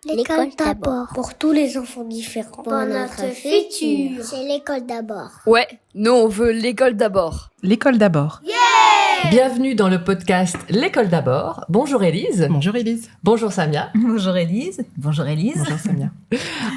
L'école d'abord. Pour tous les enfants différents. Pour notre futur. C'est l'école d'abord. Ouais, nous on veut l'école d'abord. L'école d'abord. Bienvenue dans le podcast L'école d'abord. Bonjour Élise. Bonjour Élise. Bonjour Samia. Bonjour Élise. Bonjour Élise. Bonjour Samia.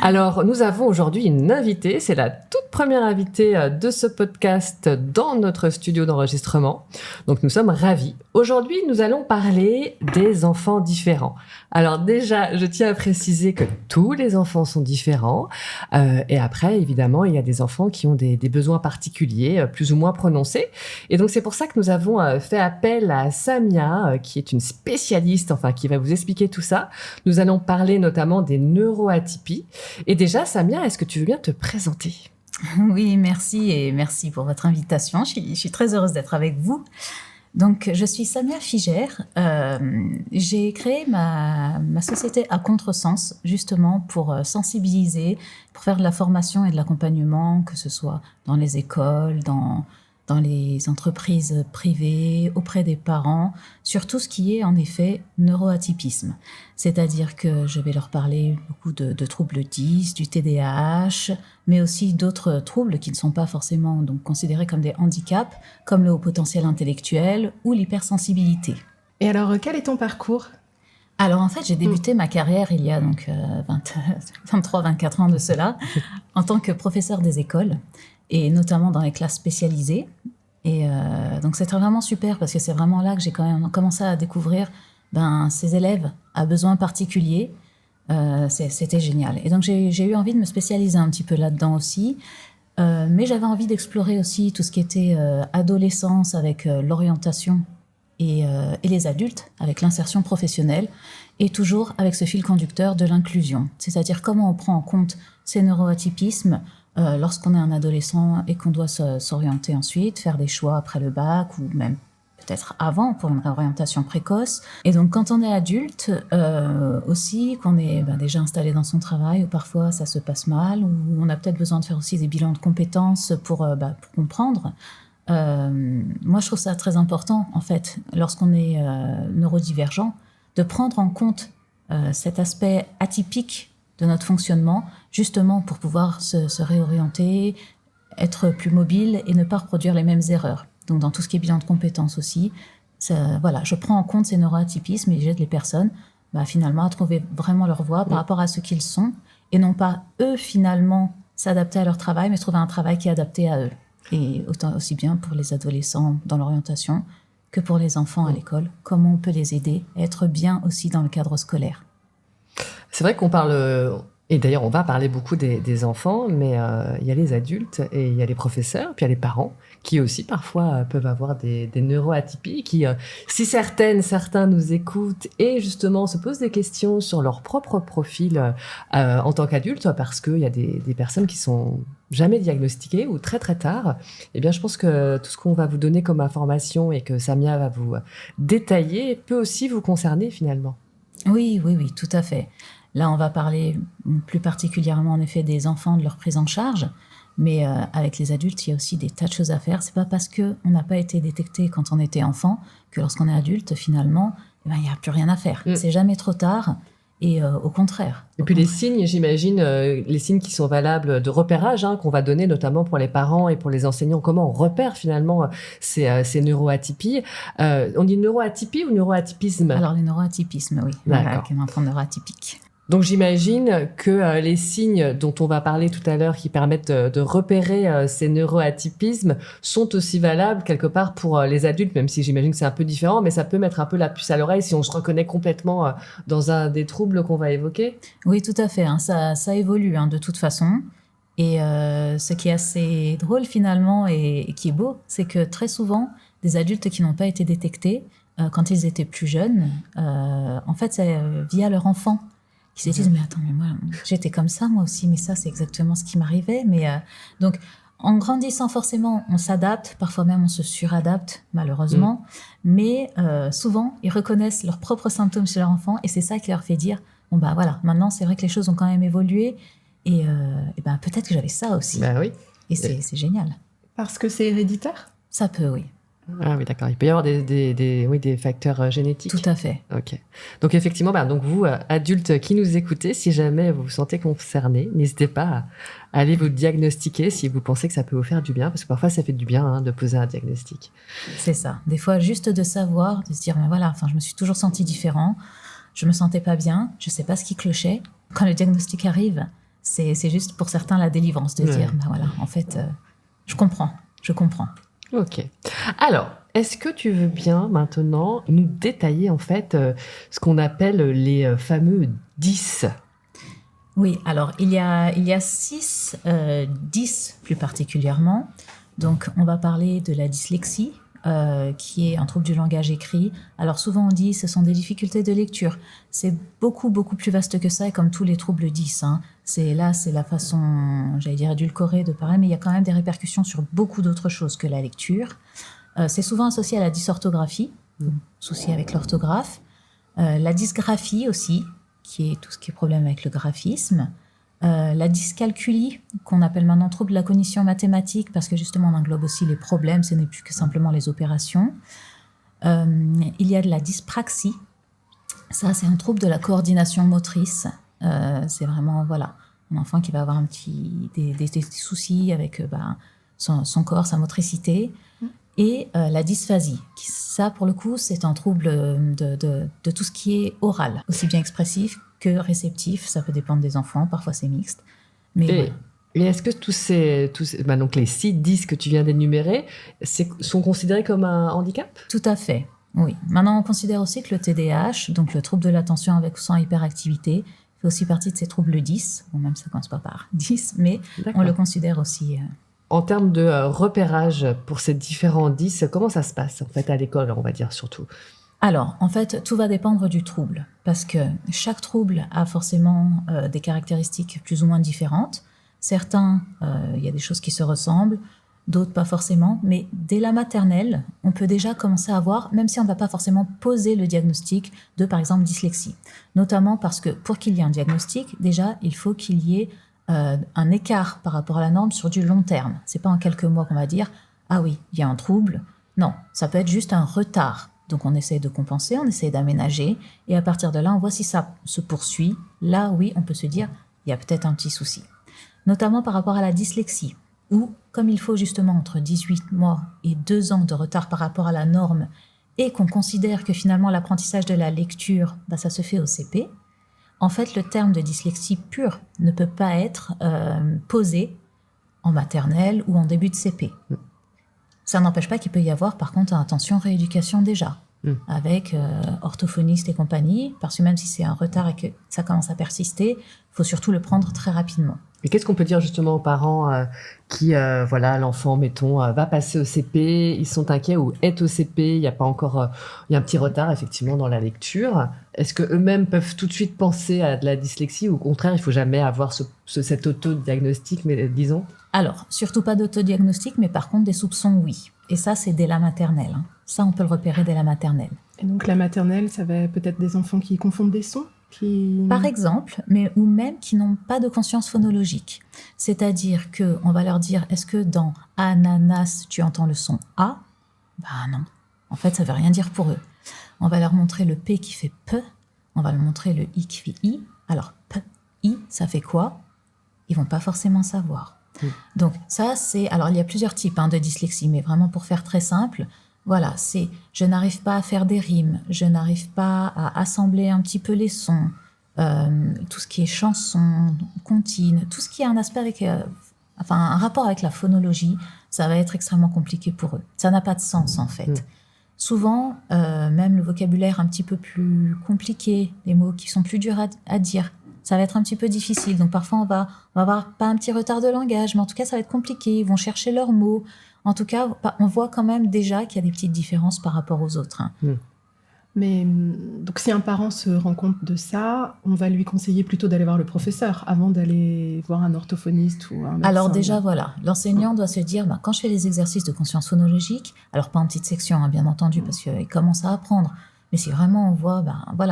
Alors, nous avons aujourd'hui une invitée. C'est la toute première invitée de ce podcast dans notre studio d'enregistrement. Donc, nous sommes ravis. Aujourd'hui, nous allons parler des enfants différents. Alors déjà, je tiens à préciser que tous les enfants sont différents. Et après, évidemment, il y a des enfants qui ont des besoins particuliers, plus ou moins prononcés. Et donc, c'est pour ça que nous avons fait appel à Samia, qui est une spécialiste, qui va vous expliquer tout ça. Nous allons parler notamment des neuroatypies. Et déjà, Samia, est-ce que tu veux bien te présenter ? Oui, merci et merci pour votre invitation. Je suis très heureuse d'être avec vous. Donc, je suis Samia Figère. J'ai créé ma société à contresens, justement pour sensibiliser, pour faire de la formation et de l'accompagnement, que ce soit dans les écoles, dans les entreprises privées, auprès des parents, sur tout ce qui est en effet neuroatypisme. C'est-à-dire que je vais leur parler beaucoup de troubles 10, du TDAH, mais aussi d'autres troubles qui ne sont pas forcément donc considérés comme des handicaps, comme le haut potentiel intellectuel ou l'hypersensibilité. Et alors, quel est ton parcours ? Alors en fait, j'ai débuté ma carrière il y a donc 23-24 ans de cela, en tant que professeur des écoles, et notamment dans les classes spécialisées. Et donc c'était vraiment super parce que c'est vraiment là que j'ai quand même commencé à découvrir ces élèves à besoins particuliers. C'était génial. Et donc j'ai eu envie de me spécialiser un petit peu là-dedans aussi. Mais j'avais envie d'explorer aussi tout ce qui était adolescence avec l'orientation et les adultes avec l'insertion professionnelle et toujours avec ce fil conducteur de l'inclusion. C'est-à-dire comment on prend en compte ces neuroatypismes lorsqu'on est un adolescent et qu'on doit s'orienter ensuite, faire des choix après le bac ou même peut-être avant pour une réorientation précoce. Et donc quand on est adulte aussi, qu'on est déjà installé dans son travail ou parfois ça se passe mal ou on a peut-être besoin de faire aussi des bilans de compétences pour comprendre. Moi je trouve ça très important en fait lorsqu'on est neurodivergent de prendre en compte cet aspect atypique de notre fonctionnement, justement pour pouvoir se réorienter, être plus mobile et ne pas reproduire les mêmes erreurs. Donc dans tout ce qui est bilan de compétences aussi, je prends en compte ces neuroatypismes et j'aide les personnes finalement à trouver vraiment leur voie par rapport à ce qu'ils sont et non pas eux finalement s'adapter à leur travail, mais trouver un travail qui est adapté à eux. Et autant aussi bien pour les adolescents dans l'orientation que pour les enfants à l'école, comment on peut les aider à être bien aussi dans le cadre scolaire. C'est vrai qu'on parle, et d'ailleurs on va parler beaucoup des enfants, mais il y a les adultes et il y a les professeurs, puis il y a les parents qui aussi parfois peuvent avoir des neuroatypies, qui, si certains nous écoutent et justement se posent des questions sur leur propre profil en tant qu'adulte, parce qu'il y a des personnes qui sont jamais diagnostiquées ou très très tard, eh bien je pense que tout ce qu'on va vous donner comme information et que Samia va vous détailler peut aussi vous concerner finalement. Oui, tout à fait. Là, on va parler plus particulièrement en effet des enfants, de leur prise en charge, mais avec les adultes, il y a aussi des tas de choses à faire. C'est pas parce qu'on n'a pas été détecté quand on était enfant que lorsqu'on est adulte, finalement, il n'y a plus rien à faire. C'est jamais trop tard. Et au contraire. Et puis les signes, j'imagine, les signes qui sont valables de repérage, qu'on va donner notamment pour les parents et pour les enseignants, comment on repère finalement ces neuroatypies. On dit neuroatypie ou neuroatypisme ? Alors les neuroatypismes, oui. D'accord. Qui est un enfant neuroatypique. Donc j'imagine que les signes dont on va parler tout à l'heure qui permettent de repérer ces neuroatypismes sont aussi valables quelque part pour les adultes, même si j'imagine que c'est un peu différent, mais ça peut mettre un peu la puce à l'oreille si on se reconnaît complètement dans un des troubles qu'on va évoquer. Oui, tout à fait. Ça évolue de toute façon. Et ce qui est assez drôle finalement et qui est beau, c'est que très souvent, des adultes qui n'ont pas été détectés quand ils étaient plus jeunes, en fait, c'est via leur enfant. Qui se disent, mais attends, mais moi, j'étais comme ça, moi aussi, mais ça, c'est exactement ce qui m'arrivait. Mais donc, en grandissant, forcément, on s'adapte, parfois même on se suradapte, malheureusement. Mais souvent, ils reconnaissent leurs propres symptômes chez leur enfant et c'est ça qui leur fait dire, bon, voilà, maintenant, c'est vrai que les choses ont quand même évolué et peut-être que j'avais ça aussi. Ben oui. Et c'est génial. Parce que c'est héréditaire ? Ça peut, oui. Ah oui, d'accord. Il peut y avoir des facteurs génétiques. Tout à fait. Ok. Donc effectivement, donc vous, adultes qui nous écoutez, si jamais vous vous sentez concerné, n'hésitez pas à aller vous diagnostiquer si vous pensez que ça peut vous faire du bien, parce que parfois ça fait du bien de poser un diagnostic. C'est ça. Des fois, juste de savoir, de se dire, mais voilà, je me suis toujours senti différent, je me sentais pas bien, je sais pas ce qui clochait. Quand le diagnostic arrive, c'est juste pour certains la délivrance de dire, voilà, en fait, je comprends. Ok. Alors, est-ce que tu veux bien maintenant nous détailler en fait ce qu'on appelle les fameux 10 ? Oui, alors il y a 6, 10 plus particulièrement. Donc on va parler de la dyslexie, qui est un trouble du langage écrit. Alors souvent on dit ce sont des difficultés de lecture. C'est beaucoup plus vaste que ça, et comme tous les troubles 10, c'est la façon, j'allais dire édulcorée de parler, mais il y a quand même des répercussions sur beaucoup d'autres choses que la lecture. C'est souvent associé à la dysorthographie, souci avec l'orthographe, la dysgraphie aussi, qui est tout ce qui est problème avec le graphisme, la dyscalculie, qu'on appelle maintenant trouble de la cognition mathématique, parce que justement on englobe aussi les problèmes, ce n'est plus que simplement les opérations. Il y a de la dyspraxie, ça c'est un trouble de la coordination motrice, c'est vraiment un enfant qui va avoir des soucis avec son corps, sa motricité, et la dysphasie, ça pour le coup c'est un trouble de tout ce qui est oral, aussi bien expressif que réceptif, ça peut dépendre des enfants, parfois c'est mixte. Mais et est-ce que donc les 6, 10 que tu viens d'énumérer sont considérés comme un handicap ? Tout à fait, oui. Maintenant on considère aussi que le TDAH, donc le trouble de l'attention avec ou sans hyperactivité, fait aussi partie de ces troubles 10, bon, même ça commence pas par 10, mais on le considère aussi... En termes de repérage pour ces différents 10, comment ça se passe en fait à l'école, on va dire surtout ? Alors, en fait, tout va dépendre du trouble, parce que chaque trouble a forcément des caractéristiques plus ou moins différentes. Certains, il y a des choses qui se ressemblent, d'autres pas forcément, mais dès la maternelle, on peut déjà commencer à voir, même si on ne va pas forcément poser le diagnostic de, par exemple, dyslexie. Notamment parce que pour qu'il y ait un diagnostic, déjà, il faut qu'il y ait un écart par rapport à la norme sur du long terme. C'est pas en quelques mois qu'on va dire « Ah oui, il y a un trouble ». Non, ça peut être juste un retard. Donc on essaie de compenser, on essaie d'aménager, et à partir de là, on voit si ça se poursuit. Là, oui, on peut se dire « Il y a peut-être un petit souci ». Notamment par rapport à la dyslexie, où, comme il faut justement entre 18 mois et 2 ans de retard par rapport à la norme, et qu'on considère que finalement l'apprentissage de la lecture, ça se fait au CP, en fait, le terme de dyslexie pure ne peut pas être posé en maternelle ou en début de CP. Ça n'empêche pas qu'il peut y avoir, par contre, attention, rééducation déjà, avec orthophoniste et compagnie, parce que même si c'est un retard et que ça commence à persister, il faut surtout le prendre très rapidement. Et qu'est-ce qu'on peut dire justement aux parents qui, l'enfant, mettons, va passer au CP, ils sont inquiets ou est au CP, il y a pas encore, il y a un petit retard effectivement dans la lecture. Est-ce que eux-mêmes peuvent tout de suite penser à de la dyslexie ou au contraire, il faut jamais avoir cet auto-diagnostic, mais disons? Alors, surtout pas d'autodiagnostic, mais par contre des soupçons, oui. Et ça, c'est dès la maternelle. Ça, on peut le repérer dès la maternelle. Et donc la maternelle, ça va peut-être des enfants qui confondent des sons Par exemple, ou même qui n'ont pas de conscience phonologique. C'est-à-dire qu'on va leur dire, est-ce que dans ananas, tu entends le son A ? Non. En fait, ça ne veut rien dire pour eux. On va leur montrer le P qui fait P, on va leur montrer le I qui fait I. Alors, P, I, ça fait quoi ? Ils ne vont pas forcément savoir. Donc ça, c'est... Alors, il y a plusieurs types de dyslexie, mais vraiment pour faire très simple, voilà, c'est je n'arrive pas à faire des rimes, je n'arrive pas à assembler un petit peu les sons, tout ce qui est chanson, comptine, tout ce qui a un aspect avec... un rapport avec la phonologie, ça va être extrêmement compliqué pour eux. Ça n'a pas de sens, en fait. Souvent, même le vocabulaire un petit peu plus compliqué, les mots qui sont plus durs à dire, ça va être un petit peu difficile. Donc parfois, on va avoir pas un petit retard de langage, mais en tout cas, ça va être compliqué. Ils vont chercher leurs mots. En tout cas, on voit quand même déjà qu'il y a des petites différences par rapport aux autres. Mais donc, si un parent se rend compte de ça, on va lui conseiller plutôt d'aller voir le professeur avant d'aller voir un orthophoniste ou un médecin. Alors déjà, voilà, l'enseignant doit se dire, quand je fais les exercices de conscience phonologique, alors pas en petite section, bien entendu, parce qu'il commence à apprendre, mais si vraiment on voit,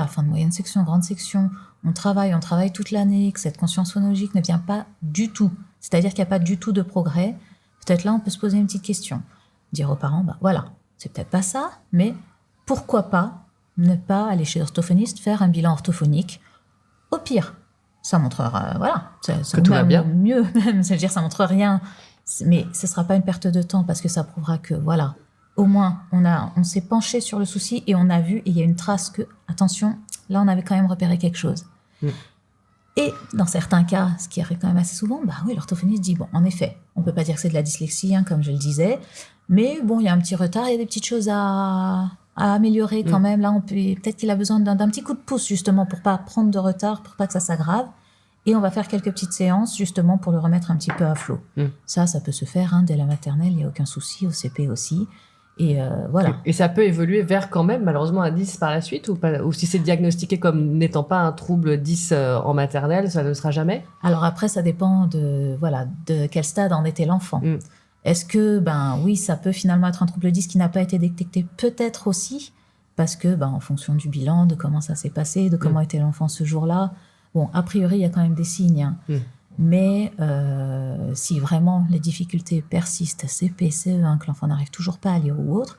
fin de moyenne section, grande section, on travaille toute l'année, que cette conscience phonologique ne vient pas du tout, c'est-à-dire qu'il n'y a pas du tout de progrès, peut-être là, on peut se poser une petite question, dire aux parents, c'est peut-être pas ça, mais pourquoi pas ne pas aller chez l'orthophoniste faire un bilan orthophonique. Au pire, ça montrera, Que tout va bien. Mieux, même, c'est-à-dire ça montre rien, mais ce sera pas une perte de temps parce que ça prouvera que, voilà, au moins, on s'est penché sur le souci et on a vu, et il y a une trace que, attention, là, on avait quand même repéré quelque chose. Et dans certains cas, ce qui arrive quand même assez souvent, l'orthophoniste dit, bon, en effet, on peut pas dire que c'est de la dyslexie, hein, comme je le disais, mais bon, il y a un petit retard, il y a des petites choses à améliorer quand même. Là, peut-être qu'il a besoin d'un petit coup de pouce, justement, pour pas prendre de retard, pour pas que ça s'aggrave. Et on va faire quelques petites séances, justement, pour le remettre un petit peu à flot. Ça peut se faire, hein, dès la maternelle, il n'y a aucun souci, au CP aussi. Et voilà. Et ça peut évoluer vers quand même, malheureusement, un 10 par la suite, ou pas, ou si c'est diagnostiqué comme n'étant pas un trouble 10 en maternelle, ça ne sera jamais? Alors après, ça dépend de quel stade en était l'enfant. Est-ce que, oui, ça peut finalement être un trouble 10 qui n'a pas été détecté? Peut-être aussi, parce que, en fonction du bilan, de comment ça s'est passé, de comment était l'enfant ce jour-là. Bon, a priori, il y a quand même des signes. Hein. Mais si vraiment les difficultés persistent, CP, CE1, que l'enfant n'arrive toujours pas à lire ou autre,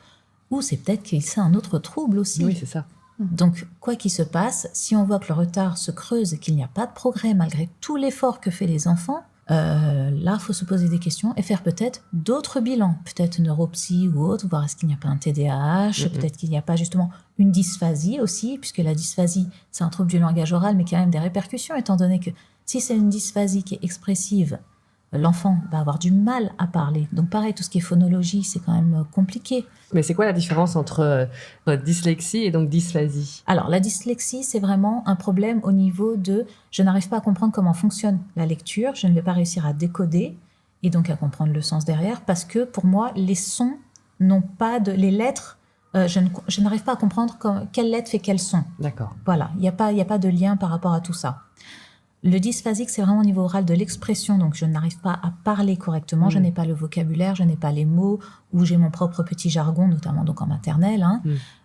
ou c'est peut-être qu'il a un autre trouble aussi. Oui, c'est ça. Donc, quoi qu'il se passe, si on voit que le retard se creuse et qu'il n'y a pas de progrès malgré tout l'effort que fait les enfants, là, il faut se poser des questions et faire peut-être d'autres bilans, peut-être neuropsy ou autre, voir est-ce qu'il n'y a pas un TDAH, peut-être qu'il n'y a pas justement une dysphasie aussi, puisque la dysphasie, c'est un trouble du langage oral, mais qui a même des répercussions, étant donné que si c'est une dysphasie qui est expressive, l'enfant va avoir du mal à parler. Donc pareil, tout ce qui est phonologie, c'est quand même compliqué. Mais c'est quoi la différence entre dyslexie et donc dysphasie? Alors, la dyslexie, c'est vraiment un problème au niveau de « je n'arrive pas à comprendre comment fonctionne la lecture, je ne vais pas réussir à décoder et donc à comprendre le sens derrière, parce que pour moi, les sons n'ont pas de... les lettres, je n'arrive pas à comprendre quelle lettre fait quel son. » D'accord. Voilà, il n'y a pas de lien par rapport à tout ça. Le dysphasique, c'est vraiment au niveau oral de l'expression, donc je n'arrive pas à parler correctement, je n'ai pas le vocabulaire, je n'ai pas les mots, ou j'ai mon propre petit jargon, notamment donc en maternelle,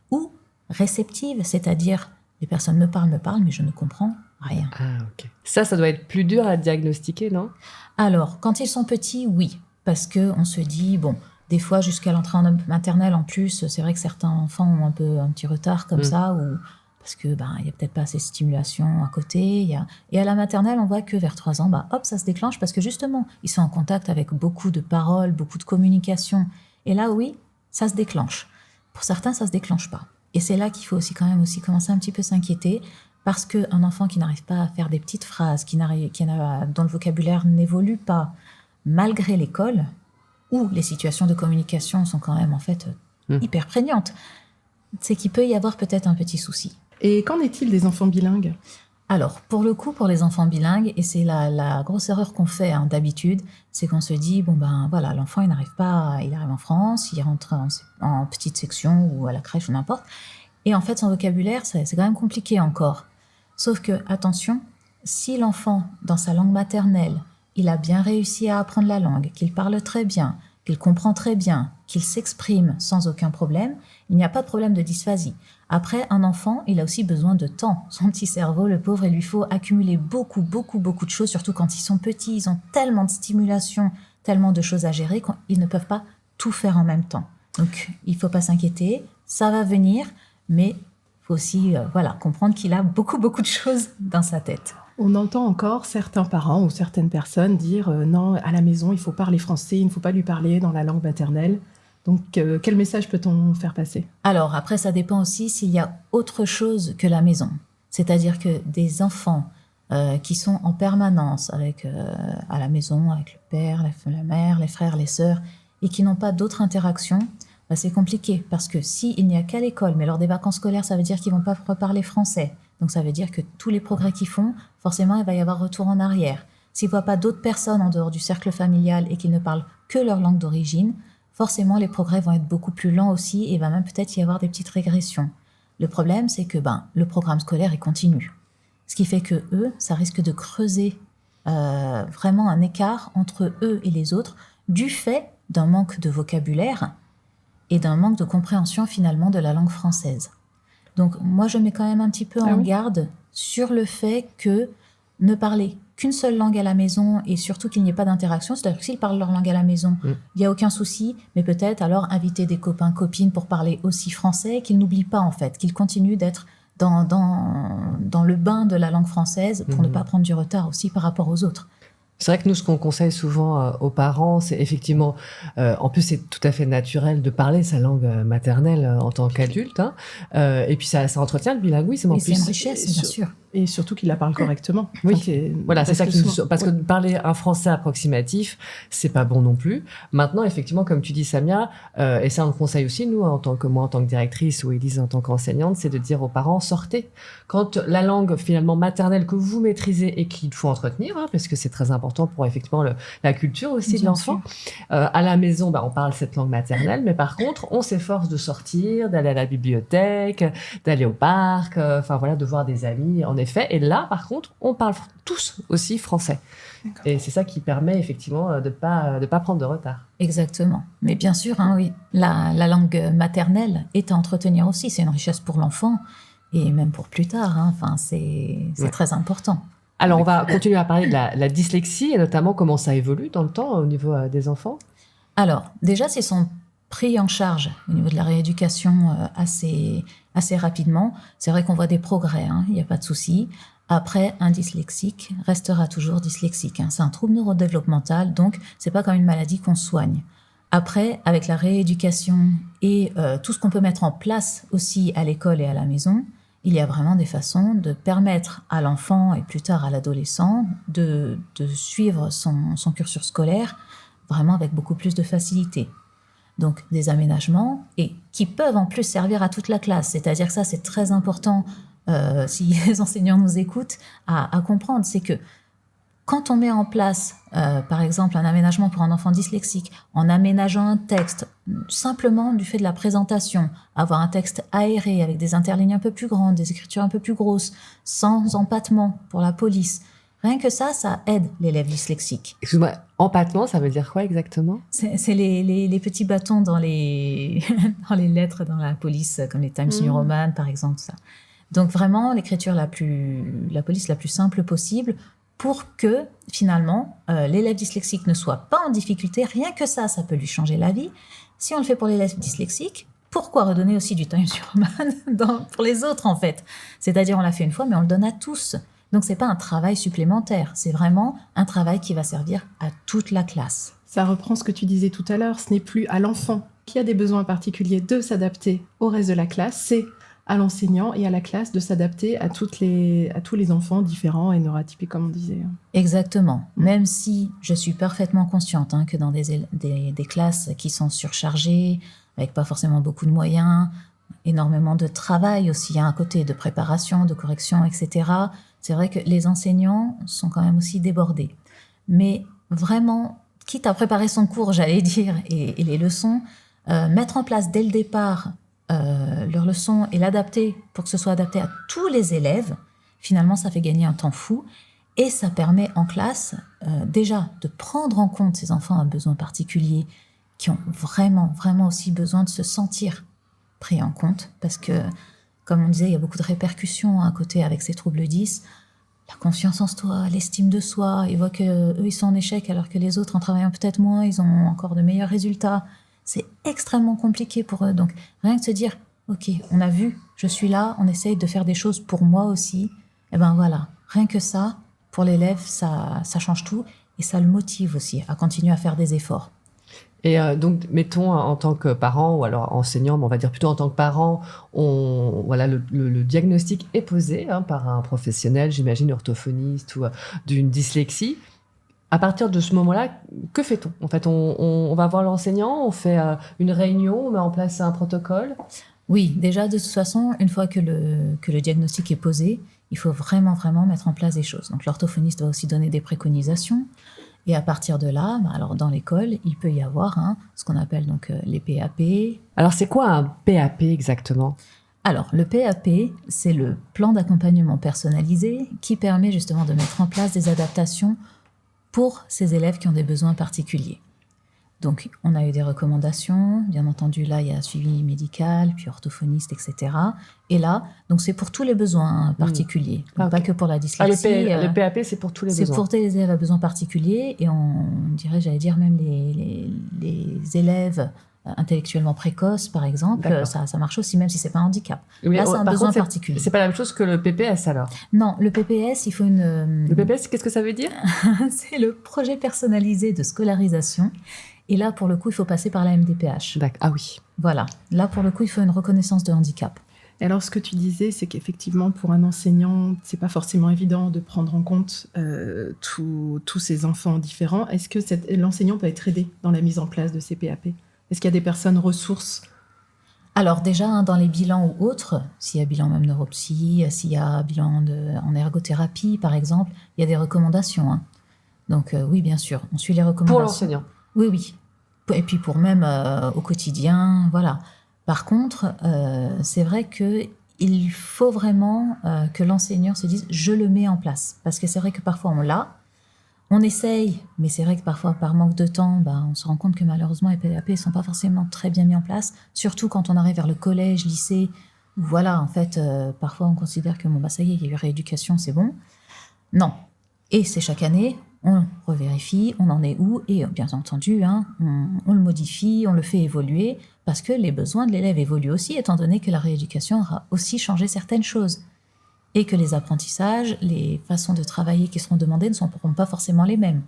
ou réceptive, c'est-à-dire les personnes me parlent, mais je ne comprends rien. Ah, ok. Ça doit être plus dur à diagnostiquer, non? Alors, quand ils sont petits, oui, parce qu'on se dit, bon, des fois jusqu'à l'entrée en maternelle en plus, c'est vrai que certains enfants ont un petit retard comme ça, ou... parce que il y a peut-être pas assez de stimulation à côté. Et à la maternelle, on voit que vers 3 ans, hop, ça se déclenche parce que justement, ils sont en contact avec beaucoup de paroles, beaucoup de communication. Et là, oui, ça se déclenche. Pour certains, ça se déclenche pas. Et c'est là qu'il faut aussi quand même commencer un petit peu s'inquiéter, parce qu'un enfant qui n'arrive pas à faire des petites phrases, dont le vocabulaire n'évolue pas, malgré l'école, où les situations de communication sont quand même en fait hyper prégnantes, c'est qu'il peut y avoir peut-être un petit souci. Et qu'en est-il des enfants bilingues? Alors, pour le coup, pour les enfants bilingues, et c'est la grosse erreur qu'on fait d'habitude, c'est qu'on se dit, voilà, l'enfant, il arrive en France, il rentre en petite section ou à la crèche ou n'importe, et en fait, son vocabulaire, c'est quand même compliqué encore. Sauf que, attention, si l'enfant, dans sa langue maternelle, il a bien réussi à apprendre la langue, qu'il parle très bien, qu'il comprend très bien, qu'il s'exprime sans aucun problème, il n'y a pas de problème de dysphasie. Après, un enfant, il a aussi besoin de temps. Son petit cerveau, le pauvre, il lui faut accumuler beaucoup de choses, surtout quand ils sont petits. Ils ont tellement de stimulation, tellement de choses à gérer qu'ils ne peuvent pas tout faire en même temps. Donc, il ne faut pas s'inquiéter, ça va venir, mais il faut aussi comprendre qu'il a beaucoup de choses dans sa tête. On entend encore certains parents ou certaines personnes dire non, à la maison, il faut parler français, il ne faut pas lui parler dans la langue maternelle. Donc, quel message peut-on faire passer? Alors, après, ça dépend aussi s'il y a autre chose que la maison. C'est-à-dire que des enfants qui sont en permanence à la maison, avec le père, la mère, les frères, les sœurs, et qui n'ont pas d'autres interactions, c'est compliqué. Parce que s'il n'y a qu'à l'école, mais lors des vacances scolaires, ça veut dire qu'ils ne vont pas reparler français. Donc, ça veut dire que tous les progrès qu'ils font, forcément, il va y avoir retour en arrière. S'ils ne voient pas d'autres personnes en dehors du cercle familial et qu'ils ne parlent que leur langue d'origine, forcément, les progrès vont être beaucoup plus lents aussi et il va même peut-être y avoir des petites régressions. Le problème, c'est que le programme scolaire est continu. Ce qui fait que eux, ça risque de creuser vraiment un écart entre eux et les autres du fait d'un manque de vocabulaire et d'un manque de compréhension finalement de la langue française. Donc moi, je mets quand même un petit peu en garde sur le fait que ne parler qu'une seule langue à la maison et surtout qu'il n'y ait pas d'interaction, c'est-à-dire que s'ils parlent leur langue à la maison, il n'y a aucun souci, mais peut-être alors inviter des copains, copines pour parler aussi français, qu'ils n'oublient pas en fait, qu'ils continuent d'être dans le bain de la langue française pour ne pas prendre du retard aussi par rapport aux autres. C'est vrai que nous, ce qu'on conseille souvent aux parents, c'est effectivement, en plus c'est tout à fait naturel de parler sa langue maternelle en tant qu'adulte, hein, et puis ça entretient le bilinguisme en Et plus. c'est une richesse, bien sûr. Et surtout qu'il la parle correctement. Oui, Enfin, voilà, c'est ça parce que Ouais. parler un français approximatif, c'est pas bon non plus. Maintenant, effectivement, comme tu dis, Samia, et ça on le conseille aussi, nous, en tant que directrice ou Élise en tant qu'enseignante, c'est de dire aux parents, sortez. Quand la langue finalement maternelle que vous maîtrisez et qu'il faut entretenir, hein, parce que c'est très important pour effectivement la culture aussi de Bien l'enfant, à la maison, on parle cette langue maternelle, mais par contre, on s'efforce de sortir, d'aller à la bibliothèque, d'aller au parc, de voir des amis, en effet. Et là, par contre, on parle tous aussi français. D'accord. Et c'est ça qui permet effectivement de pas prendre de retard. Exactement. Mais bien sûr, hein, oui, la langue maternelle est à entretenir aussi. C'est une richesse pour l'enfant et même pour plus tard. Hein. Enfin, c'est très important. Alors, on va continuer à parler de la dyslexie et notamment comment ça évolue dans le temps au niveau des enfants. Alors, déjà, s'ils sont pris en charge au niveau de la rééducation assez rapidement, c'est vrai qu'on voit des progrès, hein, il n'y a pas de souci. Après, un dyslexique restera toujours dyslexique. Hein. C'est un trouble neurodéveloppemental, donc c'est pas comme une maladie qu'on soigne. Après, avec la rééducation et tout ce qu'on peut mettre en place aussi à l'école et à la maison, il y a vraiment des façons de permettre à l'enfant et plus tard à l'adolescent de suivre son cursus scolaire vraiment avec beaucoup plus de facilité. Donc des aménagements et qui peuvent en plus servir à toute la classe. C'est-à-dire que ça, c'est très important si les enseignants nous écoutent à comprendre. C'est que quand on met en place, par exemple, un aménagement pour un enfant dyslexique, en aménageant un texte, simplement du fait de la présentation, avoir un texte aéré avec des interlignes un peu plus grandes, des écritures un peu plus grosses, sans empattement pour la police, rien que ça aide l'élève dyslexique. Excuse-moi, empattement, ça veut dire quoi exactement? C'est les petits bâtons dans les lettres dans la police, comme les Times New Roman, par exemple. Ça. Donc vraiment, l'écriture la police la plus simple possible, pour que, finalement, l'élève dyslexique ne soit pas en difficulté. Rien que ça peut lui changer la vie. Si on le fait pour l'élève dyslexique, pourquoi redonner aussi du Times New Roman pour les autres, en fait? C'est-à-dire, on l'a fait une fois, mais on le donne à tous. Donc, c'est pas un travail supplémentaire. C'est vraiment un travail qui va servir à toute la classe. Ça reprend ce que tu disais tout à l'heure. Ce n'est plus à l'enfant qui a des besoins particuliers de s'adapter au reste de la classe. C'est à l'enseignant et à la classe de s'adapter à tous les enfants différents et neuroatypiques, comme on disait. Exactement. Même si je suis parfaitement consciente que dans des classes qui sont surchargées, avec pas forcément beaucoup de moyens, énormément de travail aussi, à côté de préparation, de correction, etc., c'est vrai que les enseignants sont quand même aussi débordés. Mais vraiment, quitte à préparer son cours, j'allais dire, et les leçons, mettre en place dès le départ leurs leçons et l'adapter pour que ce soit adapté à tous les élèves, finalement, ça fait gagner un temps fou et ça permet en classe déjà de prendre en compte ces enfants à besoins particuliers qui ont vraiment, vraiment aussi besoin de se sentir pris en compte parce que, comme on disait, il y a beaucoup de répercussions à côté avec ces troubles 10. La confiance en soi, l'estime de soi, ils voient qu'eux, ils sont en échec alors que les autres, en travaillant peut-être moins, ils ont encore de meilleurs résultats. C'est extrêmement compliqué pour eux. Donc, rien que se dire, OK, on a vu, je suis là, on essaye de faire des choses pour moi aussi. Et ben voilà, rien que ça, pour l'élève, ça change tout et ça le motive aussi à continuer à faire des efforts. Et donc, mettons, en tant que parent ou alors enseignant, mais on va dire plutôt en tant que parent, le diagnostic est posé par un professionnel, j'imagine orthophoniste ou d'une dyslexie. À partir de ce moment-là, que fait-on? En fait, on va voir l'enseignant, on fait une réunion, on met en place un protocole. Oui, déjà, de toute façon, une fois que le diagnostic est posé, il faut vraiment, vraiment mettre en place des choses. Donc, l'orthophoniste va aussi donner des préconisations. Et à partir de là, alors dans l'école, il peut y avoir ce qu'on appelle donc les PAP. Alors, c'est quoi un PAP exactement? Alors, le PAP, c'est le plan d'accompagnement personnalisé qui permet justement de mettre en place des adaptations pour ces élèves qui ont des besoins particuliers. Donc, on a eu des recommandations. Bien entendu, là, il y a suivi médical, puis orthophoniste, etc. Et là, donc c'est pour tous les besoins particuliers. Donc, pas que pour la dyslexie. Le PAP, c'est pour tous les besoins. C'est pour tous les élèves à besoins particuliers. Et j'allais dire même les élèves intellectuellement précoces, par exemple, ça marche aussi, même si c'est pas un handicap. Mais là, c'est un besoin contre, particulier. C'est pas la même chose que le PPS, alors? Non, le PPS, il faut Le PPS, qu'est-ce que ça veut dire? C'est le projet personnalisé de scolarisation. Et là, pour le coup, il faut passer par la MDPH. D'accord. Ah oui. Voilà. Là, pour le coup, il faut une reconnaissance de handicap. Et alors, ce que tu disais, c'est qu'effectivement, pour un enseignant, c'est pas forcément évident de prendre en compte tous ces enfants différents. Est-ce que l'enseignant peut être aidé dans la mise en place de ces PAP? Est-ce qu'il y a des personnes ressources? Alors déjà, dans les bilans ou autres, s'il y a bilan même neuropsy, s'il y a bilan en ergothérapie, par exemple, il y a des recommandations. Donc oui, bien sûr, on suit les recommandations. Pour l'enseignant? Oui, oui. Et puis pour même au quotidien, voilà. Par contre, c'est vrai qu'il faut vraiment que l'enseignant se dise « je le mets en place ». Parce que c'est vrai que parfois on l'a, on essaye, mais c'est vrai que parfois par manque de temps, on se rend compte que malheureusement les PAP ne sont pas forcément très bien mis en place, surtout quand on arrive vers le collège, lycée, où voilà, en fait, parfois on considère que ça y est, il y a eu rééducation, c'est bon. Non. Et c'est chaque année, on revérifie, on en est où, et bien entendu, on le modifie, on le fait évoluer, parce que les besoins de l'élève évoluent aussi, étant donné que la rééducation aura aussi changé certaines choses. Et que les apprentissages, les façons de travailler qui seront demandées ne seront pas forcément les mêmes.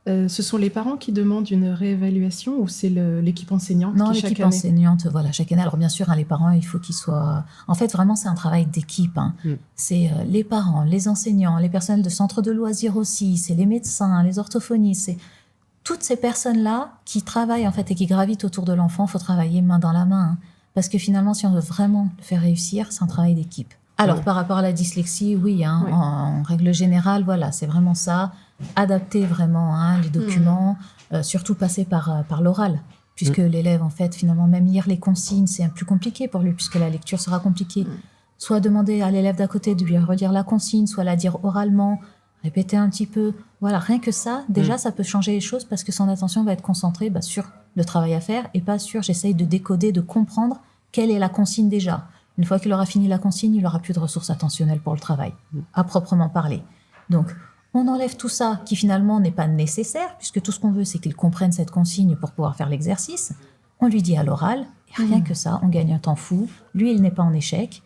Ce sont les parents qui demandent une réévaluation ou c'est l'équipe enseignante? Non, qui, l'équipe chaque année... enseignante, voilà, chaque année. Alors bien sûr, les parents, il faut qu'ils soient... En fait, vraiment, c'est un travail d'équipe. C'est les parents, les enseignants, les personnels de centres de loisirs aussi, c'est les médecins, les orthophonistes, c'est toutes ces personnes-là qui travaillent en fait et qui gravitent autour de l'enfant. Il faut travailler main dans la main. Parce que finalement, si on veut vraiment le faire réussir, c'est un travail d'équipe. Alors, par rapport à la dyslexie, oui, oui. En règle générale, voilà, c'est vraiment ça. Adapter vraiment les documents, surtout passer par l'oral, puisque l'élève, en fait, finalement, même lire les consignes, c'est plus compliqué pour lui, puisque la lecture sera compliquée. Soit demander à l'élève d'à côté de lui relire la consigne, soit la dire oralement, répéter un petit peu. Voilà, rien que ça, déjà, ça peut changer les choses, parce que son attention va être concentrée sur le travail à faire, et pas sur j'essaye de décoder, de comprendre quelle est la consigne déjà. Une fois qu'il aura fini la consigne, il n'aura plus de ressources attentionnelles pour le travail, à proprement parler. Donc, on enlève tout ça qui finalement n'est pas nécessaire, puisque tout ce qu'on veut, c'est qu'il comprenne cette consigne pour pouvoir faire l'exercice. On lui dit à l'oral, et rien que ça, on gagne un temps fou. Lui, il n'est pas en échec,